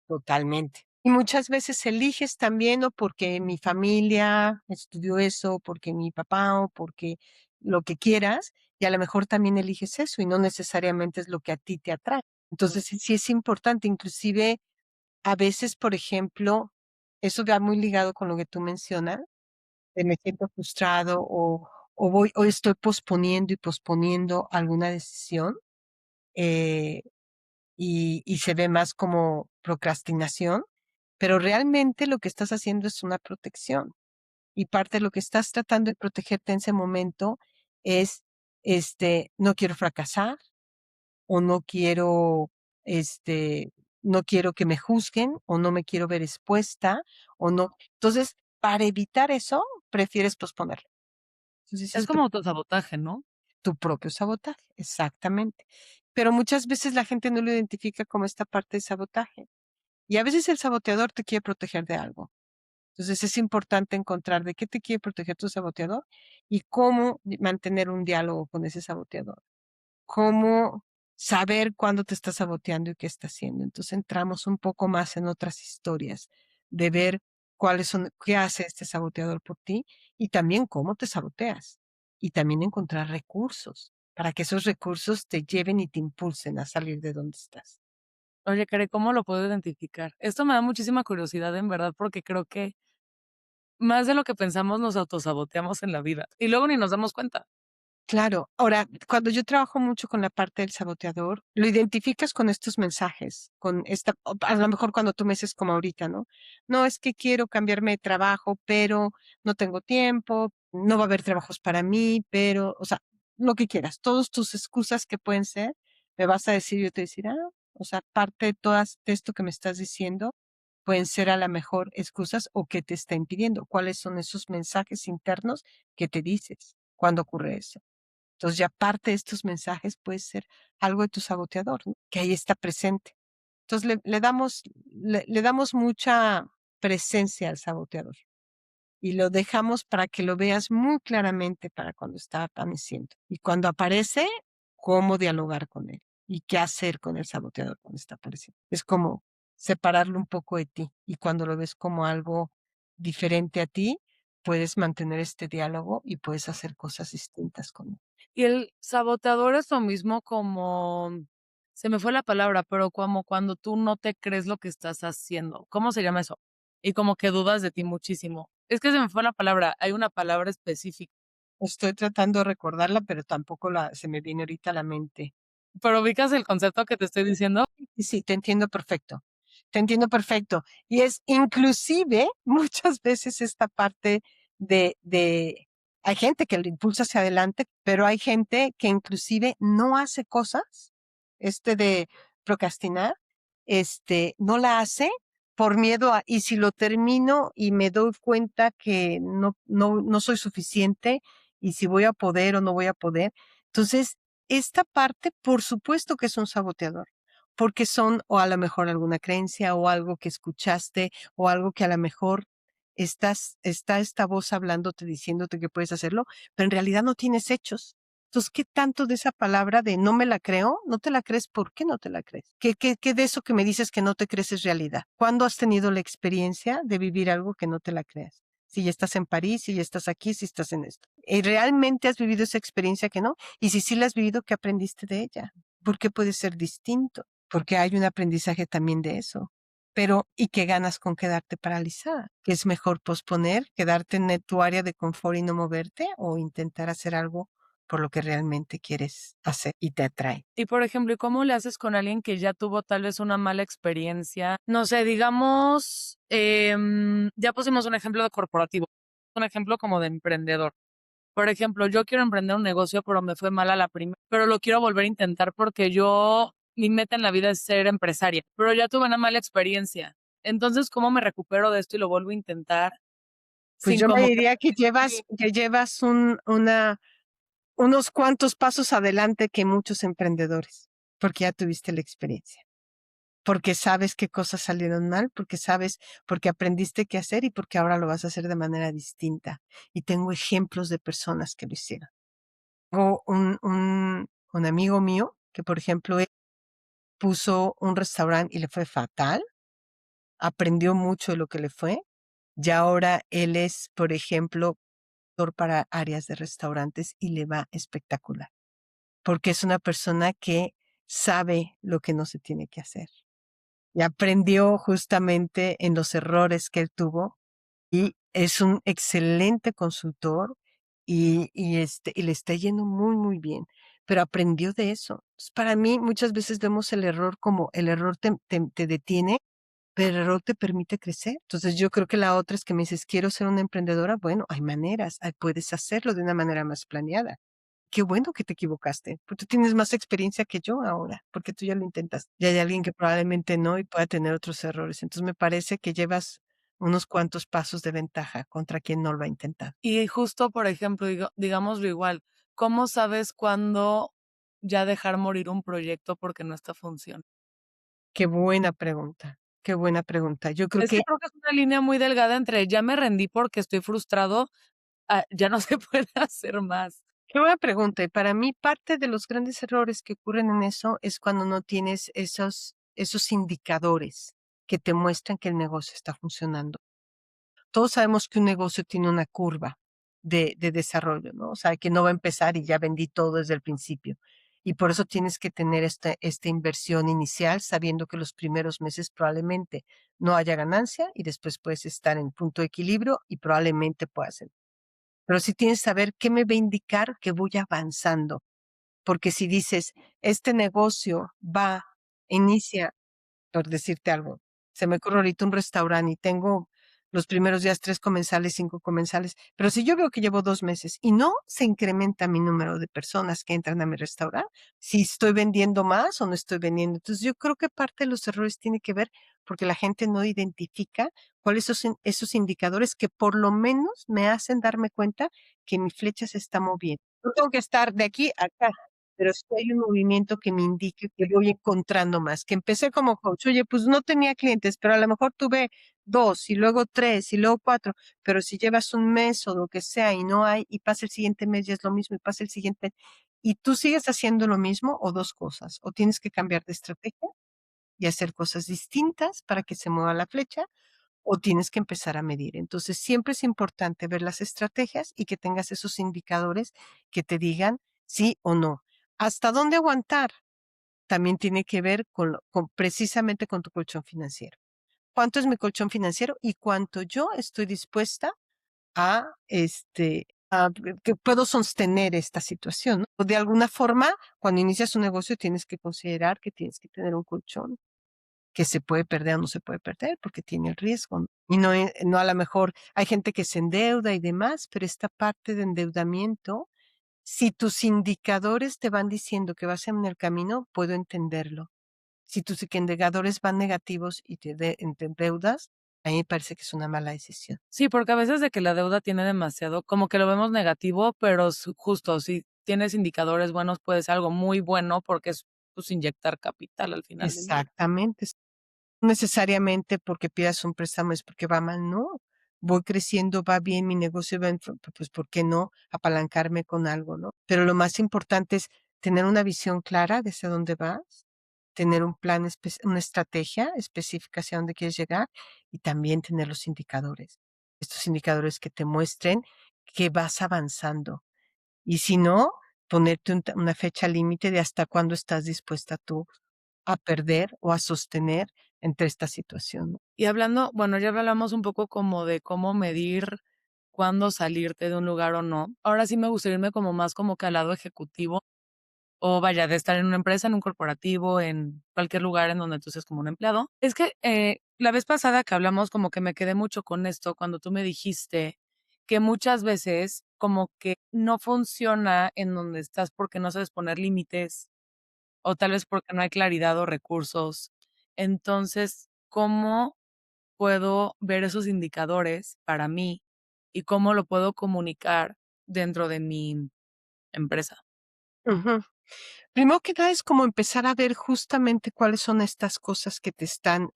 Totalmente. Y muchas veces eliges también, o porque mi familia estudió eso, porque mi papá, o porque lo que quieras, y a lo mejor también eliges eso, y no necesariamente es lo que a ti te atrae. Mm. Entonces, sí es importante, inclusive, a veces, por ejemplo, eso va muy ligado con lo que tú mencionas, de me siento frustrado, o estoy posponiendo y posponiendo alguna decisión, eh, y se ve más como procrastinación, pero realmente lo que estás haciendo es una protección, y parte de lo que estás tratando de protegerte en ese momento es, no quiero fracasar, o no quiero, este, no quiero que me juzguen, o no me quiero ver expuesta, o no. Entonces, para evitar eso, prefieres posponerlo. Entonces, Es como autosabotaje, ¿no? tu propio sabotaje, exactamente. Pero muchas veces la gente no lo identifica como esta parte de sabotaje. Y a veces el saboteador te quiere proteger de algo. Entonces es importante encontrar de qué te quiere proteger tu saboteador y cómo mantener un diálogo con ese saboteador. Cómo saber cuándo te está saboteando y qué está haciendo. Entonces entramos un poco más en otras historias de ver cuáles son, qué hace este saboteador por ti y también cómo te saboteas. Y también encontrar recursos para que esos recursos te lleven y te impulsen a salir de donde estás. Oye, Care, ¿cómo lo puedo identificar? Esto me da muchísima curiosidad, en verdad, porque creo que más de lo que pensamos nos autosaboteamos en la vida, y luego ni nos damos cuenta. Claro. Ahora, cuando yo trabajo mucho con la parte del saboteador, lo identificas con estos mensajes, con esta, a lo mejor cuando tú me dices como ahorita, ¿no? No, es que quiero cambiarme de trabajo, pero no tengo tiempo, no va a haber trabajos para mí, pero, o sea, lo que quieras, todas tus excusas que pueden ser, me vas a decir, yo te decir, o sea, parte de todas de esto que me estás diciendo, pueden ser a la mejor excusas o que te está impidiendo. ¿Cuáles son esos mensajes internos que te dices cuando ocurre eso? Entonces, ya parte de estos mensajes puede ser algo de tu saboteador, ¿no? Que ahí está presente. Entonces, le damos mucha presencia al saboteador y lo dejamos para que lo veas muy claramente para cuando está apareciendo. Y cuando aparece, cómo dialogar con él y qué hacer con el saboteador cuando está apareciendo. Es como separarlo un poco de ti y cuando lo ves como algo diferente a ti, puedes mantener este diálogo y puedes hacer cosas distintas con él. Y el saboteador es lo mismo como, se me fue la palabra, pero como cuando tú no te crees lo que estás haciendo, ¿cómo se llama eso? y como que dudas de ti muchísimo. Es que se me fue la palabra, hay una palabra específica, Estoy tratando de recordarla, pero tampoco se me viene ahorita a la mente. pero ¿ubicas el concepto que te estoy diciendo? Y sí, te entiendo perfecto. Te entiendo perfecto. Y es inclusive muchas veces esta parte de hay gente que lo impulsa hacia adelante, pero hay gente que inclusive no hace cosas, de procrastinar, no la hace por miedo a, y si lo termino y me doy cuenta que no soy suficiente, y si voy a poder o no voy a poder. Entonces, esta parte, por supuesto que es un saboteador porque son o a lo mejor alguna creencia o algo que escuchaste o algo que a lo mejor está esta voz hablándote, diciéndote que puedes hacerlo, pero en realidad no tienes hechos. Entonces, ¿qué tanto de esa palabra de no me la creo? ¿No te la crees? ¿Por qué no te la crees? ¿Qué de eso que me dices que no te crees es realidad? ¿Cuándo has tenido la experiencia de vivir algo que no te la creas? Si ya estás en París, si ya estás aquí, si estás en esto. ¿Y realmente has vivido esa experiencia que no? Y si sí la has vivido, ¿qué aprendiste de ella? ¿Por qué puede ser distinto? Porque hay un aprendizaje también de eso. Pero, ¿y qué ganas con quedarte paralizada? ¿Que es mejor posponer, quedarte en tu área de confort y no moverte o intentar hacer algo por lo que realmente quieres hacer y te atrae? Y, por ejemplo, ¿y cómo le haces con alguien que ya tuvo tal vez una mala experiencia? No sé, digamos, ya pusimos un ejemplo de corporativo, un ejemplo como de emprendedor. Por ejemplo, yo quiero emprender un negocio, pero me fue mal a la primera, pero lo quiero volver a intentar porque mi meta en la vida es ser empresaria, pero ya tuve una mala experiencia. Entonces, ¿cómo me recupero de esto y lo vuelvo a intentar Pues sin yo me como que diría que llevas unos cuantos pasos adelante que muchos emprendedores, porque ya tuviste la experiencia. Porque sabes qué cosas salieron mal, porque aprendiste qué hacer y porque ahora lo vas a hacer de manera distinta. Y tengo ejemplos de personas que lo hicieron. Tengo un amigo mío que, por ejemplo, él puso un restaurante y le fue fatal, aprendió mucho de lo que le fue, y ahora él es, por ejemplo, doctor para áreas de restaurantes y le va espectacular, porque es una persona que sabe lo que no se tiene que hacer. Y aprendió justamente en los errores que él tuvo y es un excelente consultor y le está yendo muy, muy bien, pero aprendió de eso. Entonces, para mí, muchas veces vemos el error como el error te detiene, pero el error te permite crecer. Entonces, yo creo que la otra es que me dices, quiero ser una emprendedora. Bueno, hay maneras, puedes hacerlo de una manera más planeada. Qué bueno que te equivocaste, porque tú tienes más experiencia que yo ahora, porque tú ya lo intentas. Ya hay alguien que probablemente no y pueda tener otros errores. Entonces me parece que llevas unos cuantos pasos de ventaja contra quien no lo ha intentado. y justo, por ejemplo, digámoslo igual, ¿cómo sabes cuándo ya dejar morir un proyecto porque no está funcionando? Qué buena pregunta, qué buena pregunta. Yo creo Es que que creo que es una línea muy delgada entre ya me rendí porque estoy frustrado, ya no se puede hacer más. qué buena pregunta. Y para mí parte de los grandes errores que ocurren en eso es cuando no tienes esos indicadores que te muestran que el negocio está funcionando. Todos sabemos que un negocio tiene una curva de desarrollo, ¿no? O sea, que no va a empezar y ya vendí todo desde el principio. Y por eso tienes que tener esta inversión inicial, sabiendo que los primeros meses probablemente no haya ganancia y después puedes estar en punto de equilibrio y probablemente puedas. Pero sí tienes que saber qué me va a indicar que voy avanzando. Porque si dices, este negocio inicia por decirte algo. Se me ocurre ahorita un restaurante y tengo los primeros días 3 comensales, 5 comensales, pero si yo veo que llevo 2 meses y no se incrementa mi número de personas que entran a mi restaurante, si estoy vendiendo más o no estoy vendiendo. Entonces, yo creo que parte de los errores tiene que ver porque la gente no identifica cuáles son esos indicadores que por lo menos me hacen darme cuenta que mi flecha se está moviendo. No tengo que estar de aquí a acá, pero sí hay un movimiento que me indique que voy encontrando más, que empecé como coach, oye, pues no tenía clientes, pero a lo mejor tuve 2 y luego 3 y luego 4, pero si llevas un mes o lo que sea y no hay, y pasa el siguiente mes y es lo mismo y pasa el siguiente, y tú sigues haciendo lo mismo o dos cosas, o tienes que cambiar de estrategia y hacer cosas distintas para que se mueva la flecha, o tienes que empezar a medir. Entonces, siempre es importante ver las estrategias y que tengas esos indicadores que te digan sí o no. ¿Hasta dónde aguantar? También tiene que ver con precisamente con tu colchón financiero. cuánto es mi colchón financiero y cuánto yo estoy dispuesta a que puedo sostener esta situación, ¿no? O de alguna forma, cuando inicias un negocio tienes que considerar que tienes que tener un colchón que se puede perder o no se puede perder porque tiene el riesgo, ¿no? Y no a lo mejor hay gente que se endeuda y demás, pero esta parte de endeudamiento, si tus indicadores te van diciendo que vas en el camino, puedo entenderlo. Si tus indicadores van negativos y te endeudas, a mí me parece que es una mala decisión. Sí, porque a veces de que la deuda tiene demasiado, como que lo vemos negativo, pero justo si tienes indicadores buenos puede ser algo muy bueno porque es pues inyectar capital al final del día. Exactamente. No necesariamente porque pidas un préstamo es porque va mal, no. Voy creciendo, va bien, mi negocio va pues, ¿por qué no apalancarme con algo, no? Pero lo más importante es tener una visión clara de hacia dónde vas, tener un plan una estrategia específica hacia dónde quieres llegar y también tener los indicadores. Estos indicadores que te muestren que vas avanzando. Y si no, ponerte una fecha límite de hasta cuándo estás dispuesta tú a perder o a sostener entre esta situación, ¿no? Y hablando, bueno, ya hablamos un poco como de cómo medir cuándo salirte de un lugar o no. Ahora sí me gustaría irme como más como que al lado ejecutivo o vaya, de estar en una empresa, en un corporativo, en cualquier lugar en donde tú seas como un empleado. Es que la vez pasada que hablamos como que me quedé mucho con esto cuando tú me dijiste que muchas veces como que no funciona en donde estás porque no sabes poner límites o tal vez porque no hay claridad o recursos. Entonces, ¿cómo puedo ver esos indicadores para mí y cómo lo puedo comunicar dentro de mi empresa? Ujú. Primero que nada es como empezar a ver justamente cuáles son estas cosas que te están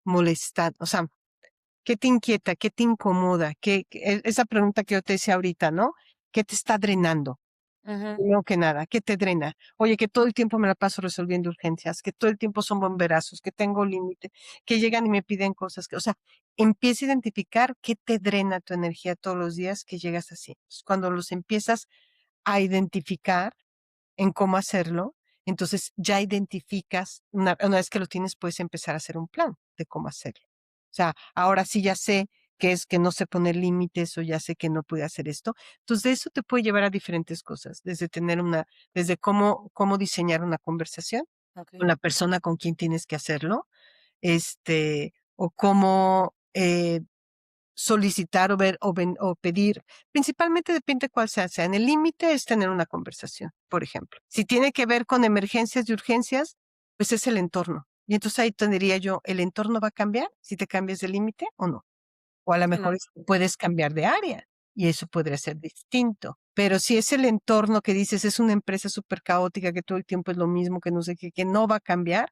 molestando, o sea, ¿qué te inquieta? ¿Qué te incomoda? Esa pregunta que yo te decía ahorita, ¿no? ¿Qué te está drenando? Ujú. Primero que nada, ¿qué te drena? Oye, que todo el tiempo me la paso resolviendo urgencias, que todo el tiempo son bomberazos, que tengo límite, que llegan y me piden cosas, o sea, empieza a identificar qué te drena tu energía todos los días que llegas así. Entonces, cuando los empiezas a identificar en cómo hacerlo, entonces ya identificas, una vez que lo tienes, puedes empezar a hacer un plan de cómo hacerlo. O sea, ahora sí ya sé que es que no sé poner límites o ya sé que no pude hacer esto. Entonces, de eso te puede llevar a diferentes cosas, desde cómo diseñar una conversación con Okey. la persona con quien tienes que hacerlo, o cómo, solicitar o ver o pedir, principalmente depende cuál sea en el límite es tener una conversación, por ejemplo. Si tiene que ver con emergencias y urgencias, pues es el entorno. Y entonces ahí tendría yo, ¿el entorno va a cambiar si te cambias de límite o no? O a lo Sí, no. mejor puedes cambiar de área y eso podría ser distinto. Pero si es el entorno que dices es una empresa súper caótica que todo el tiempo es lo mismo, que no sé qué, que no va a cambiar,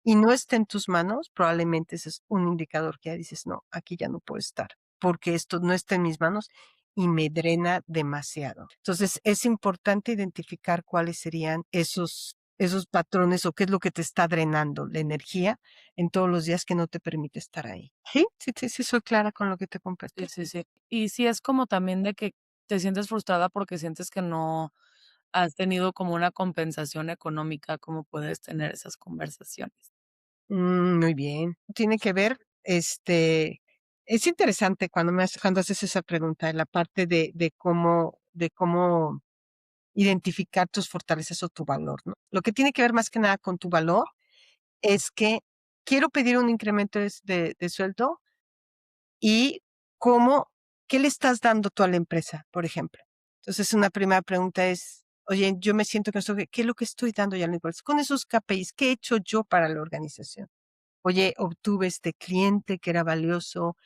y no está en tus manos, probablemente ese es un indicador que ya dices, no, aquí ya no puedo estar, porque esto no está en mis manos y me drena demasiado. Entonces, es importante identificar cuáles serían esos patrones o qué es lo que te está drenando la energía en todos los días que no te permite estar ahí. Sí, sí, sí, sí, soy clara con lo que te Sí, compartí. sí, sí. Y sí es como también de que te sientes frustrada porque sientes que no has tenido como una compensación económica, ¿cómo puedes tener esas conversaciones? Muy bien. Tiene que ver, es interesante cuando haces esa pregunta, la parte de cómo identificar tus fortalezas o tu valor, ¿no? Lo que tiene que ver más que nada con tu valor es que quiero pedir un incremento de sueldo y cómo, ¿qué le estás dando tú a la empresa, por ejemplo? Entonces, una primera pregunta es, oye, yo me siento que estoy, ¿qué es lo que estoy dando ya a la empresa? Con esos KPIs, ¿qué he hecho yo para la organización? Oye, obtuve este cliente que era valioso,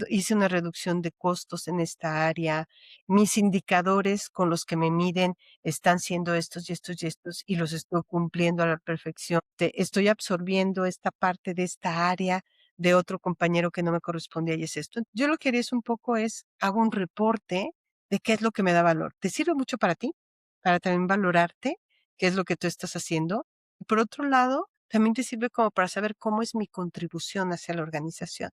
hice una reducción de costos en esta área, mis indicadores con los que me miden están siendo estos y estos y estos y los estoy cumpliendo a la perfección. Estoy absorbiendo esta parte de esta área de otro compañero que no me correspondía y es esto. Yo lo que haría es un poco hago un reporte de qué es lo que me da valor. ¿Te sirve mucho para ti? Para también valorarte qué es lo que tú estás haciendo. Y por otro lado, también te sirve como para saber cómo es mi contribución hacia la organización.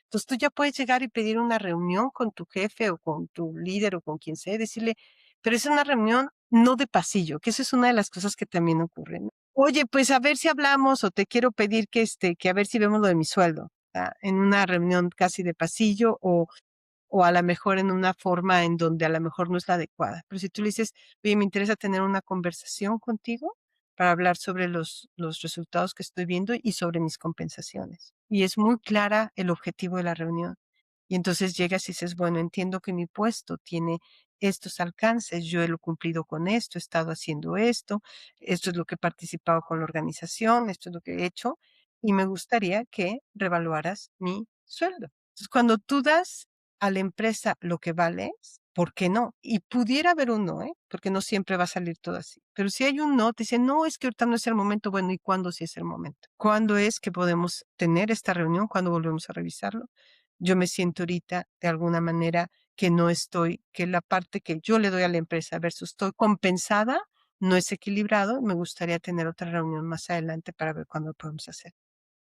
Entonces tú ya puedes llegar y pedir una reunión con tu jefe o con tu líder o con quien sea, y decirle, pero es una reunión no de pasillo, que eso es una de las cosas que también ocurren. ¿No? Oye, pues a ver si hablamos o te quiero pedir que a ver si vemos lo de mi sueldo. en una reunión casi de pasillo o a la mejor en una forma en donde a la mejor no es la adecuada. Pero si tú le dices: "Oye, me interesa tener una conversación contigo para hablar sobre los resultados que estoy viendo y sobre mis compensaciones". Y es muy clara el objetivo de la reunión. Y entonces llegas y dices: "Bueno, entiendo que mi puesto tiene estos alcances, yo he lo cumplido con esto, he estado haciendo esto es lo que he participado con la organización, esto es lo que he hecho, y me gustaría que revaluaras mi sueldo". Entonces, cuando tú das a la empresa lo que vales, ¿por qué no? Y pudiera haber un no, ¿eh? Porque no siempre va a salir todo así. Pero si hay un no, te dicen: "No, es que ahorita no es el momento". Bueno, ¿y cuándo sí es el momento? ¿Cuándo es que podemos tener esta reunión? ¿Cuándo volvemos a revisarlo? Yo me siento ahorita de alguna manera que no estoy, que la parte que yo le doy a la empresa versus estoy compensada, no es equilibrado. Me gustaría tener otra reunión más adelante para ver cuándo lo podemos hacer.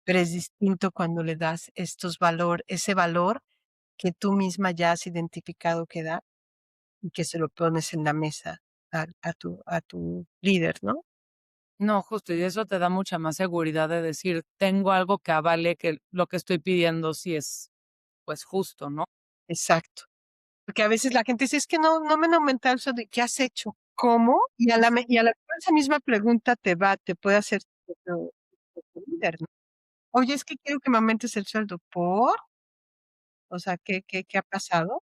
Pero es distinto cuando le das ese valor que tú misma ya has identificado que da y que se lo pones en la mesa a tu líder, ¿no? No, justo, y eso te da mucha más seguridad de decir: "Tengo algo que avale que lo que estoy pidiendo sí es, pues, justo", ¿no? Exacto. Porque a veces la gente dice: "Es que no me han aumentado el sueldo". ¿Y qué has hecho? ¿Cómo? Y a la mejor esa misma pregunta te puede hacer tu líder, ¿no? Oye, es que quiero que me aumentes el sueldo, ¿por? O sea, ¿qué ha pasado?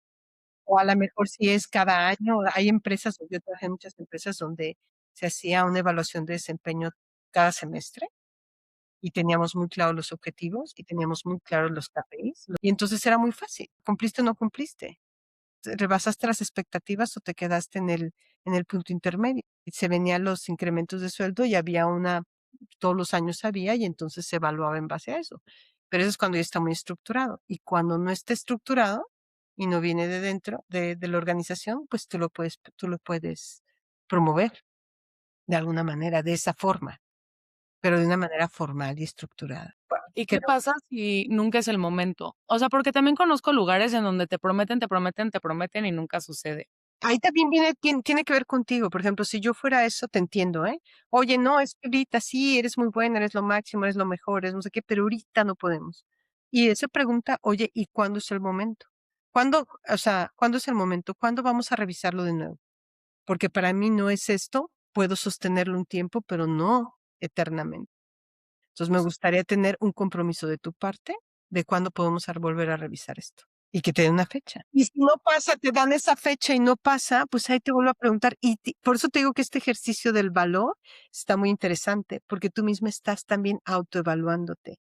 O a la mejor si es cada año, hay empresas, yo trabajé en muchas empresas donde se hacía una evaluación de desempeño cada semestre y teníamos muy claros los objetivos y teníamos muy claros los KPIs, y entonces era muy fácil, ¿cumpliste o no cumpliste? ¿Rebasaste las expectativas o te quedaste en el punto intermedio? Y se venían los incrementos de sueldo y había todos los años había, y entonces se evaluaba en base a eso. Pero eso es cuando ya está muy estructurado. Y cuando no está estructurado y no viene de dentro de la organización, pues tú lo puedes promover de alguna manera, de esa forma, pero de una manera formal y estructurada. ¿Y qué Pero pasa si nunca es el momento? O sea, porque también conozco lugares en donde te prometen, te prometen, te prometen y nunca sucede. ahí también tiene que ver contigo. Por ejemplo, si yo fuera eso, te entiendo, ¿eh? Oye, no, es que ahorita sí, eres muy buena, eres lo máximo, eres lo mejor, eres no sé qué, pero ahorita no podemos. Y esa pregunta, oye, ¿y cuándo es el momento? ¿Cuándo es el momento? ¿Cuándo vamos a revisarlo de nuevo? Porque para mí no es esto, puedo sostenerlo un tiempo, pero no eternamente. Entonces, me gustaría tener un compromiso de tu parte de cuándo podemos volver a revisar esto y que te den una fecha. Y si no pasa, te dan esa fecha y no pasa, pues ahí te vuelvo a preguntar. Por eso te digo que este ejercicio del valor está muy interesante, porque tú misma estás también autoevaluándote.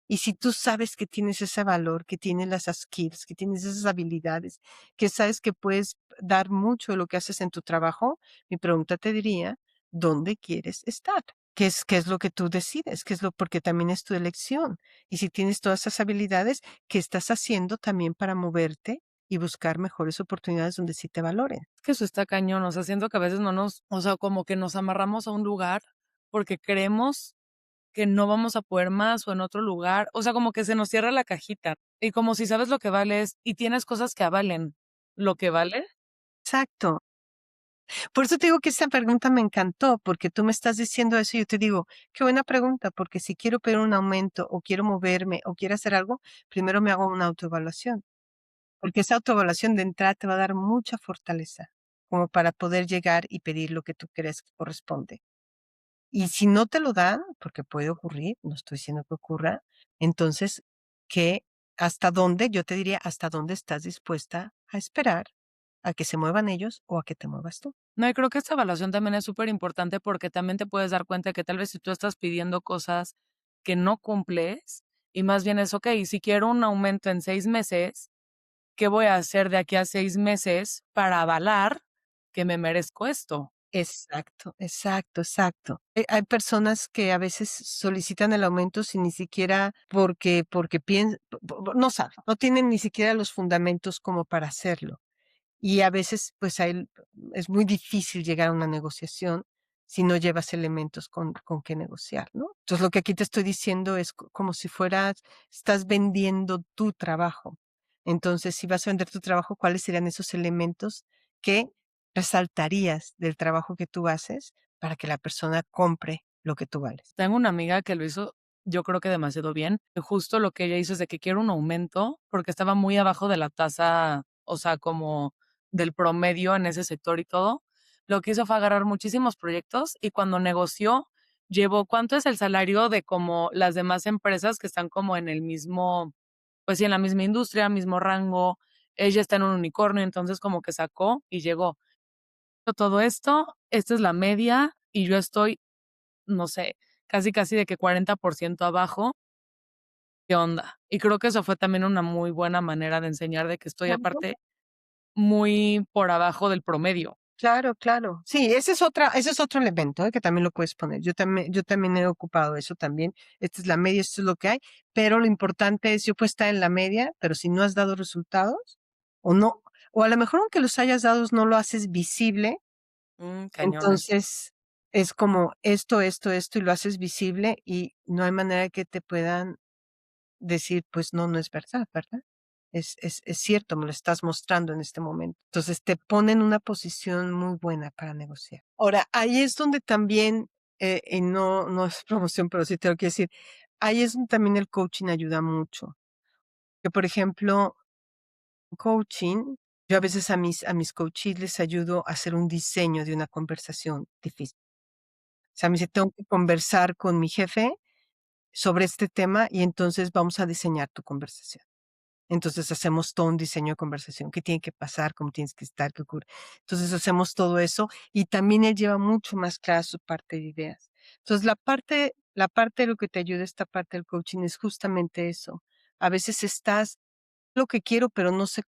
Y si tú sabes que tienes ese valor, que tienes las skills, que tienes esas habilidades, que sabes que puedes dar mucho de lo que haces en tu trabajo, mi pregunta te diría, ¿dónde quieres estar? ¿Qué es lo que tú decides? Porque también es tu elección. Y si tienes todas esas habilidades, ¿qué estás haciendo también para moverte y buscar mejores oportunidades donde sí te valoren? Es que eso está cañón, o sea, siento que a veces no nos o sea, como que nos amarramos a un lugar porque creemos que no vamos a poder más o en otro lugar, o sea, como que se nos cierra la cajita, y como si sabes lo que vales y tienes cosas que avalen lo que vale. Exacto. Por eso te digo que esta pregunta me encantó, porque tú me estás diciendo eso y yo te digo, qué buena pregunta, porque si quiero pedir un aumento o quiero moverme o quiero hacer algo, primero me hago una autoevaluación, porque esa autoevaluación de entrada te va a dar mucha fortaleza como para poder llegar y pedir lo que tú crees que corresponde. Y si no te lo dan, porque puede ocurrir, no estoy diciendo que ocurra, entonces, ¿qué hasta dónde? Yo te diría, ¿hasta dónde estás dispuesta a esperar a que se muevan ellos o a que te muevas tú? No, y creo que esta evaluación también es súper importante porque también te puedes dar cuenta que tal vez si tú estás pidiendo cosas que no cumples, y más bien es, okey, si quiero un aumento en 6 meses, ¿qué voy a hacer de aquí a 6 meses para avalar que me merezco esto? Exacto, exacto, exacto. Hay personas que a veces solicitan el aumento sin ni siquiera porque no saben, no tienen ni siquiera los fundamentos como para hacerlo. Y a veces, pues, es muy difícil llegar a una negociación si no llevas elementos con qué negociar, ¿no? Entonces, lo que aquí te estoy diciendo es como si estás vendiendo tu trabajo. Entonces, si vas a vender tu trabajo, ¿cuáles serían esos elementos que resaltarías del trabajo que tú haces para que la persona compre lo que tú vales? Tengo una amiga que lo hizo yo creo que demasiado bien. Justo lo que ella hizo es de que quiero un aumento, porque estaba muy abajo de la tasa, o sea, como del promedio en ese sector y todo. Lo que hizo fue agarrar muchísimos proyectos y cuando negoció, llevó cuánto es el salario de como las demás empresas que están como en el mismo, pues sí, en la misma industria, mismo rango. Ella está en un unicornio, entonces como que sacó y llegó. Todo esto, esta es la media y yo estoy, no sé, casi, casi de que 40% abajo. ¿Qué onda? Y creo que eso fue también una muy buena manera de enseñar de que estoy Claro, aparte muy por abajo del promedio. claro, claro. Sí, ese es otro elemento, que también lo puedes poner. Yo también he ocupado eso también. Esta es la media, esto es lo que hay, pero lo importante es, yo puedo estar en la media, pero si no has dado resultados, o no, o a lo mejor aunque los hayas dado, no lo haces visible. Cañones. Entonces, es como esto, y lo haces visible y no hay manera que te puedan decir, pues no, no es verdad, ¿verdad? Es cierto, me lo estás mostrando en este momento. Entonces, te pone en una posición muy buena para negociar. Ahora, ahí es donde también, y no es promoción, pero sí tengo que decir, ahí es donde también el coaching ayuda mucho. Que, por ejemplo, coaching, yo a veces a mis coaches les ayudo a hacer un diseño de una conversación difícil. O sea, me dice: "Tengo que conversar con mi jefe sobre este tema y entonces vamos a diseñar tu conversación". Entonces hacemos todo un diseño de conversación, qué tiene que pasar, cómo tienes que estar, qué ocurre. Entonces hacemos todo eso y también él lleva mucho más clara su parte de ideas. Entonces la parte de lo que te ayuda esta parte del coaching es justamente eso. A veces estás, lo que quiero, pero no sé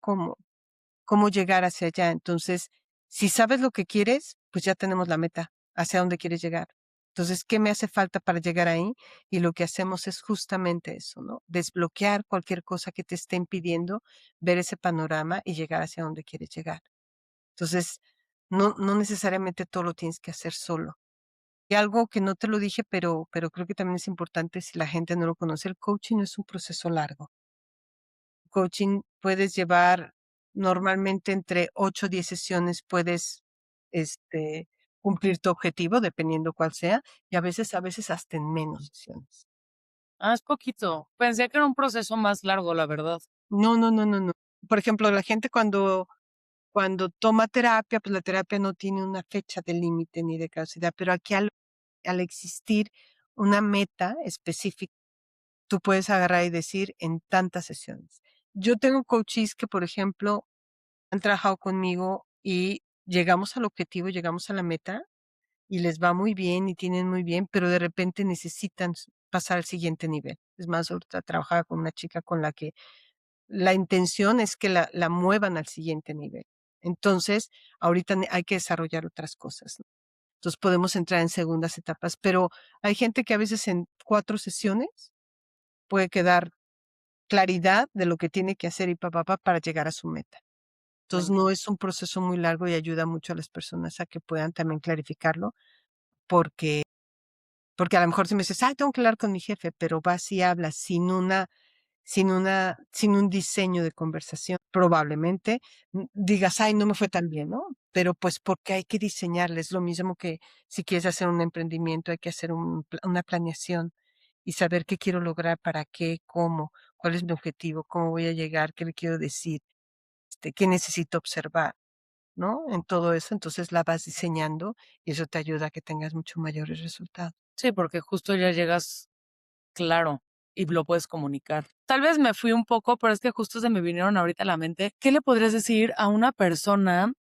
cómo llegar hacia allá. Entonces, si sabes lo que quieres, pues ya tenemos la meta, hacia dónde quieres llegar. Entonces, ¿qué me hace falta para llegar ahí? Y lo que hacemos es justamente eso, ¿no? Desbloquear cualquier cosa que te esté impidiendo ver ese panorama y llegar hacia donde quieres llegar. Entonces, no necesariamente todo lo tienes que hacer solo. Y algo que no te lo dije, pero creo que también es importante si la gente no lo conoce, el coaching no es un proceso largo. Coaching puedes llevar normalmente entre 8 o 10 sesiones, puedes, este, cumplir tu objetivo, dependiendo cuál sea, y a veces hasta en menos sesiones. Ah, es poquito. Pensé que era un proceso más largo, la verdad. No. Por ejemplo, la gente cuando toma terapia, pues la terapia no tiene una fecha de límite ni de caducidad, pero aquí al existir una meta específica, tú puedes agarrar y decir en tantas sesiones. Yo tengo coaches que, por ejemplo, han trabajado conmigo y llegamos al objetivo, llegamos a la meta y les va muy bien y tienen muy bien, pero de repente necesitan pasar al siguiente nivel. Es más, ahorita trabajaba con una chica con la que la intención es que la muevan al siguiente nivel. Entonces, ahorita hay que desarrollar otras cosas, ¿no? Entonces podemos entrar en segundas etapas, pero hay gente que a veces en 4 sesiones puede quedar claridad de lo que tiene que hacer y para llegar a su meta. Me Entonces, no encanta. es un proceso muy largo y ayuda mucho a las personas a que puedan también clarificarlo, porque a lo mejor si me dices: "Ay, tengo que hablar con mi jefe", pero vas y hablas sin un diseño de conversación, probablemente, digas: "Ay, no me fue tan bien", ¿no? Pero, pues, porque hay que diseñarle, es lo mismo que si quieres hacer un emprendimiento, hay que hacer una planeación y saber qué quiero lograr, para qué, cómo, cuál es mi objetivo, cómo voy a llegar, qué le quiero decir, qué necesito observar. ¿No? En todo eso, entonces la vas diseñando y eso te ayuda a que tengas mucho mayores resultados. Sí, porque justo ya llegas claro y lo puedes comunicar. Tal vez me fui un poco, pero es que justo se me vinieron ahorita a la mente. ¿Qué le podrías decir a una persona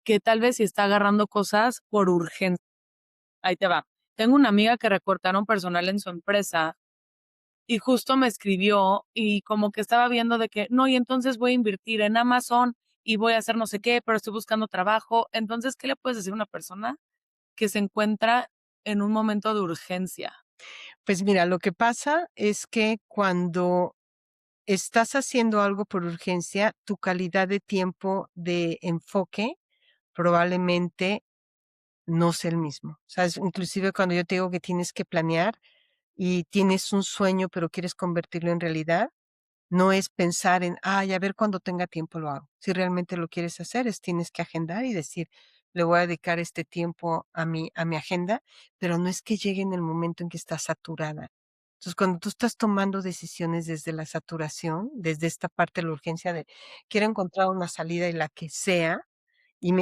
que tal vez si está agarrando cosas por urgencia? Ahí te va. Tengo una amiga que recortaron personal en su empresa y justo me escribió y como que estaba viendo de que, no, y entonces voy a invertir en Amazon y voy a hacer no sé qué, pero estoy buscando trabajo. Entonces, ¿qué le puedes decir a una persona que se encuentra en un momento de urgencia? Pues mira, lo que pasa es que cuando estás haciendo algo por urgencia, tu calidad de tiempo de enfoque probablemente no sea el mismo. ¿Sabes? Inclusive cuando yo te digo que tienes que planear y tienes un sueño, pero quieres convertirlo en realidad, no es pensar en: "Ay, a ver cuando tenga tiempo lo hago". Si realmente lo quieres hacer, tienes que agendar y decir: "Le voy a dedicar este tiempo a mi agenda", pero no es que llegue en el momento en que estás saturada. Entonces, cuando tú estás tomando decisiones desde la saturación, desde esta parte de la urgencia de quiero encontrar una salida y la que sea,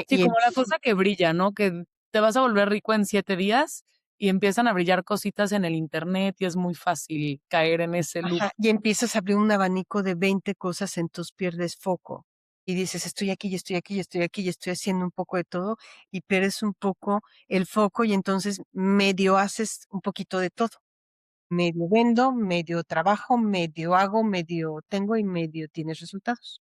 Sí, como la empiezas cosa que brilla, ¿no? Que te vas a volver rico en 7 días y empiezan a brillar cositas en el Internet y es muy fácil caer en ese loop. ajá, y empiezas a abrir un abanico de 20 cosas, entonces pierdes foco. Y dices: "Estoy aquí, y estoy aquí, y estoy aquí, y estoy haciendo un poco de todo", y pierdes un poco el foco, y entonces medio haces un poquito de todo. Medio vendo, medio trabajo, medio hago, medio tengo y medio tienes resultados,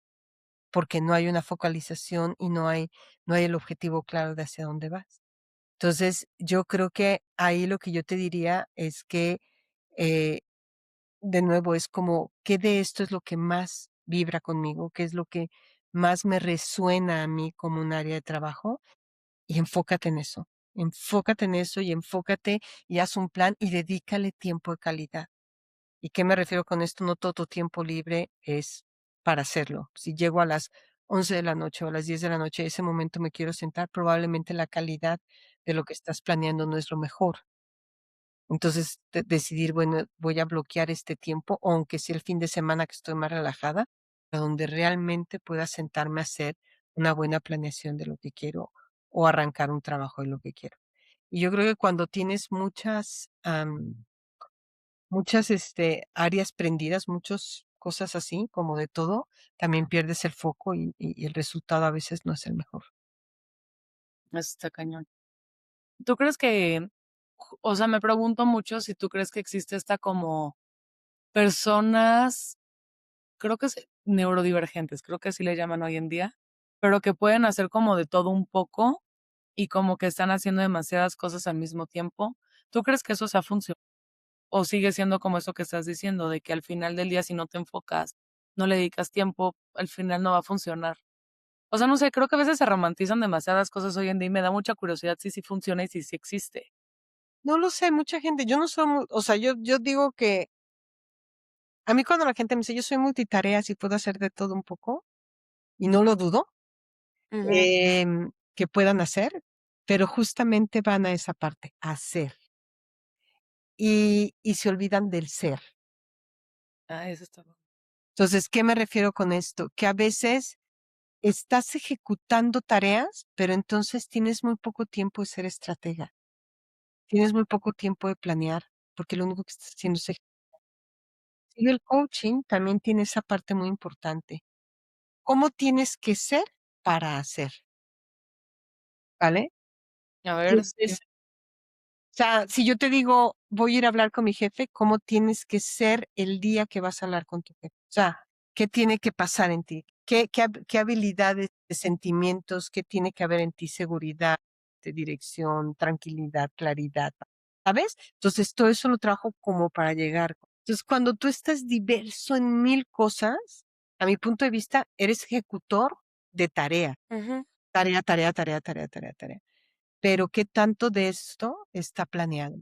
porque no hay una focalización y no hay el objetivo claro de hacia dónde vas. Entonces, yo creo que ahí lo que yo te diría es que, eh, de nuevo, es como, ¿qué de esto es lo que más vibra conmigo? ¿Qué es lo que más me resuena a mí como un área de trabajo? Y enfócate en eso. Enfócate en eso y enfócate y haz un plan y dedícale tiempo de calidad. ¿Y qué me refiero con esto? No todo tu tiempo libre es para hacerlo. Si llego a las 11 de la noche o a las 10 de la noche, ese momento me quiero sentar, probablemente la calidad de lo que estás planeando no es lo mejor. Entonces, decidir, bueno, voy a bloquear este tiempo, o aunque sea el fin de semana que estoy más relajada, pero donde realmente pueda sentarme a hacer una buena planeación de lo que quiero o arrancar un trabajo de lo que quiero. Y yo creo que cuando tienes muchas, áreas prendidas, muchas cosas así, como de todo, también pierdes el foco y el resultado a veces no es el mejor. Eso está cañón. ¿Tú crees que, o sea, me pregunto mucho si tú crees que existe esta como personas, creo que es neurodivergentes, creo que así le llaman hoy en día, pero que pueden hacer como de todo un poco y como que están haciendo demasiadas cosas al mismo tiempo? ¿Tú crees que eso sea funcionado o sigue siendo como eso que estás diciendo, de que al final del día si no te enfocas, no le dedicas tiempo, al final no va a funcionar? O sea, no sé, creo que a veces se romantizan demasiadas cosas hoy en día y me da mucha curiosidad si sí funciona y si sí existe. No lo sé, mucha gente, yo no soy mu o sea, yo digo que a mí cuando la gente me dice: "Yo soy multitareas y puedo hacer de todo un poco", y no lo dudo, Ujú. que puedan hacer, pero justamente van a esa parte, a hacer, y se olvidan del ser. Ah, eso está bueno. Entonces, ¿qué me refiero con esto? Que a veces estás ejecutando tareas, pero entonces tienes muy poco tiempo de ser estratega, tienes muy poco tiempo de planear, porque lo único que estás haciendo es y el coaching también tiene esa parte muy importante. ¿Cómo tienes que ser para hacer? ¿Vale? A ver, Entonces, o sea, si yo te digo: "Voy a ir a hablar con mi jefe", ¿cómo tienes que ser el día que vas a hablar con tu jefe? O sea, ¿qué tiene que pasar en ti? ¿Qué habilidades, sentimientos, qué tiene que haber en ti? Seguridad, de dirección, tranquilidad, claridad, ¿sabes? Entonces, todo eso lo trabajo como para llegar. Entonces, cuando tú estás diverso en 1000 cosas, a mi punto de vista, eres ejecutor de tarea. ujú. Tarea, tarea, tarea, tarea, tarea, tarea. Pero, ¿qué tanto de esto está planeado?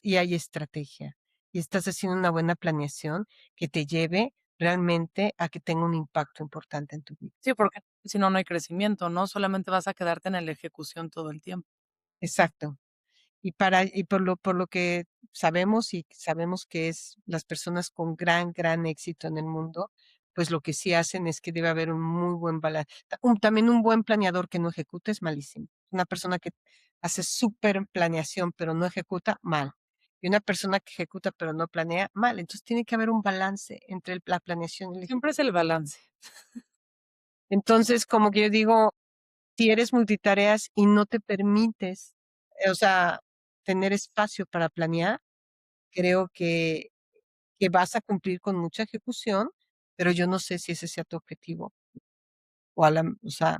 Y hay estrategia, y estás haciendo una buena planeación que te lleve realmente a que tenga un impacto importante en tu vida. Sí, porque si no, no hay crecimiento, ¿no? Solamente vas a quedarte en la ejecución todo el tiempo. Exacto. Y por lo que sabemos que es las personas con gran, gran éxito en el mundo, pues lo que sí hacen es que debe haber un muy buen balance. También un buen planeador que no ejecuta es malísimo. Una persona que hace súper planeación, pero no ejecuta, mal. Y una persona que ejecuta, pero no planea, mal. Entonces tiene que haber un balance entre la planeación y la Siempre es el balance. entonces, como que yo digo, si eres multitareas y no te permites, o sea, tener espacio para planear, creo que vas a cumplir con mucha ejecución, pero yo no sé si ese sea tu objetivo, o sea,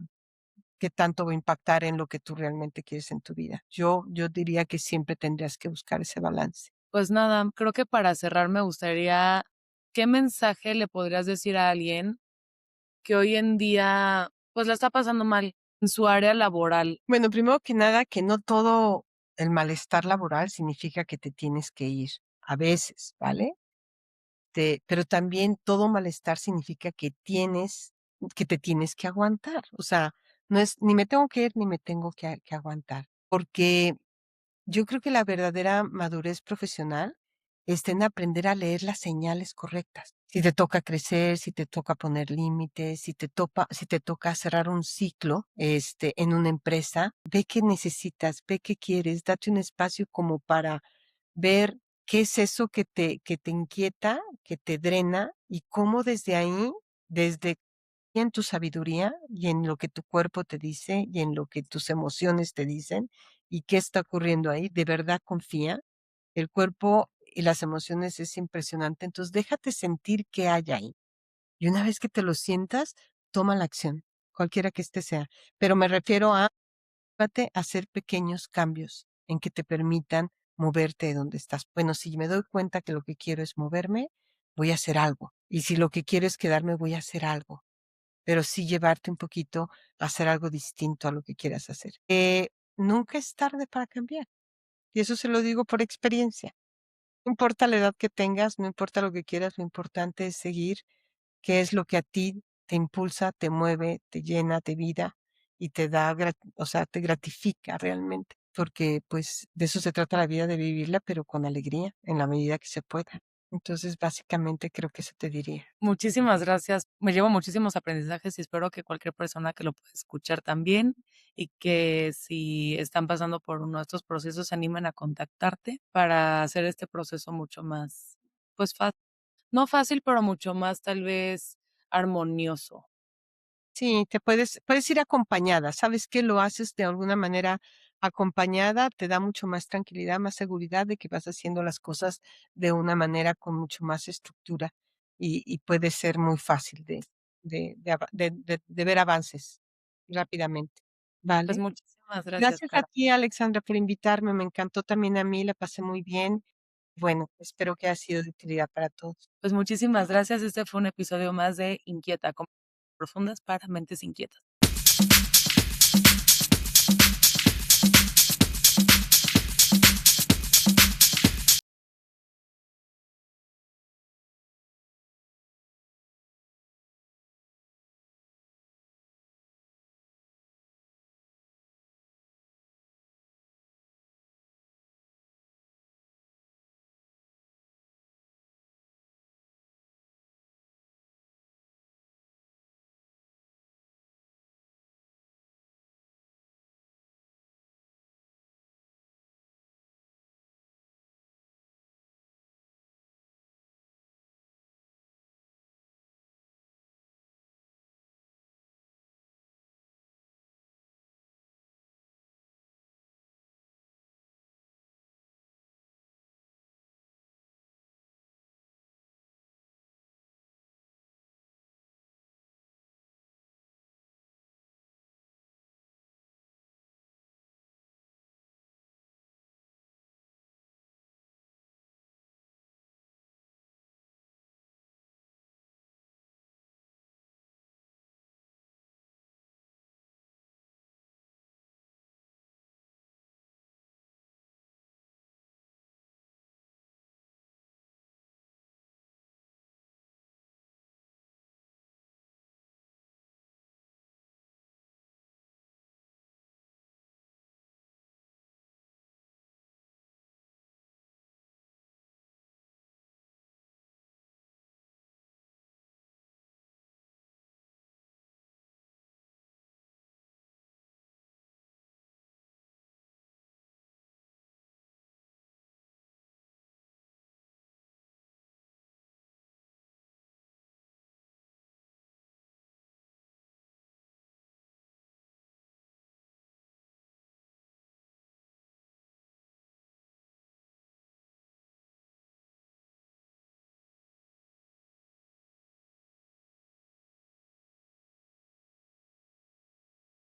qué tanto va a impactar en lo que tú realmente quieres en tu vida. Yo diría que siempre tendrías que buscar ese balance. Pues nada, creo que para cerrar me gustaría, ¿qué mensaje le podrías decir a alguien que hoy en día, pues, la está pasando mal en su área laboral? Bueno, primero que nada, que no todo el malestar laboral significa que te tienes que ir, a veces, ¿vale? Pero también todo malestar significa que te tienes que aguantar. O sea, no es ni me tengo que ir ni me tengo que aguantar. Porque yo creo que la verdadera madurez profesional está en aprender a leer las señales correctas. Si te toca crecer, si te toca poner límites, si te toca cerrar un ciclo, en una empresa, ve qué necesitas, ve qué quieres, date un espacio como para ver qué es eso que te inquieta, que te drena y cómo desde ahí, desde en tu sabiduría y en lo que tu cuerpo te dice y en lo que tus emociones te dicen y qué está ocurriendo ahí, de verdad confía. El cuerpo y las emociones es impresionante, entonces déjate sentir qué hay ahí. Y una vez que te lo sientas, toma la acción, cualquiera que éste sea. Pero me refiero a Trate hacer pequeños cambios en que te permitan moverte de donde estás. Bueno, si me doy cuenta que lo que quiero es moverme, voy a hacer algo. Y si lo que quiero es quedarme, voy a hacer algo. Pero sí llevarte un poquito a hacer algo distinto a lo que quieras hacer. Nunca es tarde para cambiar. Y eso se lo digo por experiencia. No importa la edad que tengas, no importa lo que quieras, lo importante es seguir qué es lo que a ti te impulsa, te mueve, te llena de vida y te da, o sea, te gratifica realmente, porque pues de eso se trata la vida, de vivirla, pero con alegría, en la medida que se pueda. Entonces, básicamente creo que eso te diría. Muchísimas gracias. Me llevo muchísimos aprendizajes y espero que cualquier persona que lo pueda escuchar también, y que si están pasando por uno de estos procesos, se animen a contactarte para hacer este proceso mucho más, pues, no fácil, pero mucho más, tal vez, armonioso. Sí, puedes ir acompañada, ¿sabes qué? Lo haces de alguna manera acompañada, te da mucho más tranquilidad, más seguridad de que vas haciendo las cosas de una manera con mucho más estructura y puede ser muy fácil de ver avances rápidamente, Pues, ¿vale? muchísimas gracias, Gracias a Caro. ti, Alexandra, por invitarme, me encantó también a mí, la pasé muy bien. Bueno, espero que haya sido de utilidad para todos. Pues, muchísimas gracias. Este fue un episodio más de Inquieta, con profundas para mentes inquietas.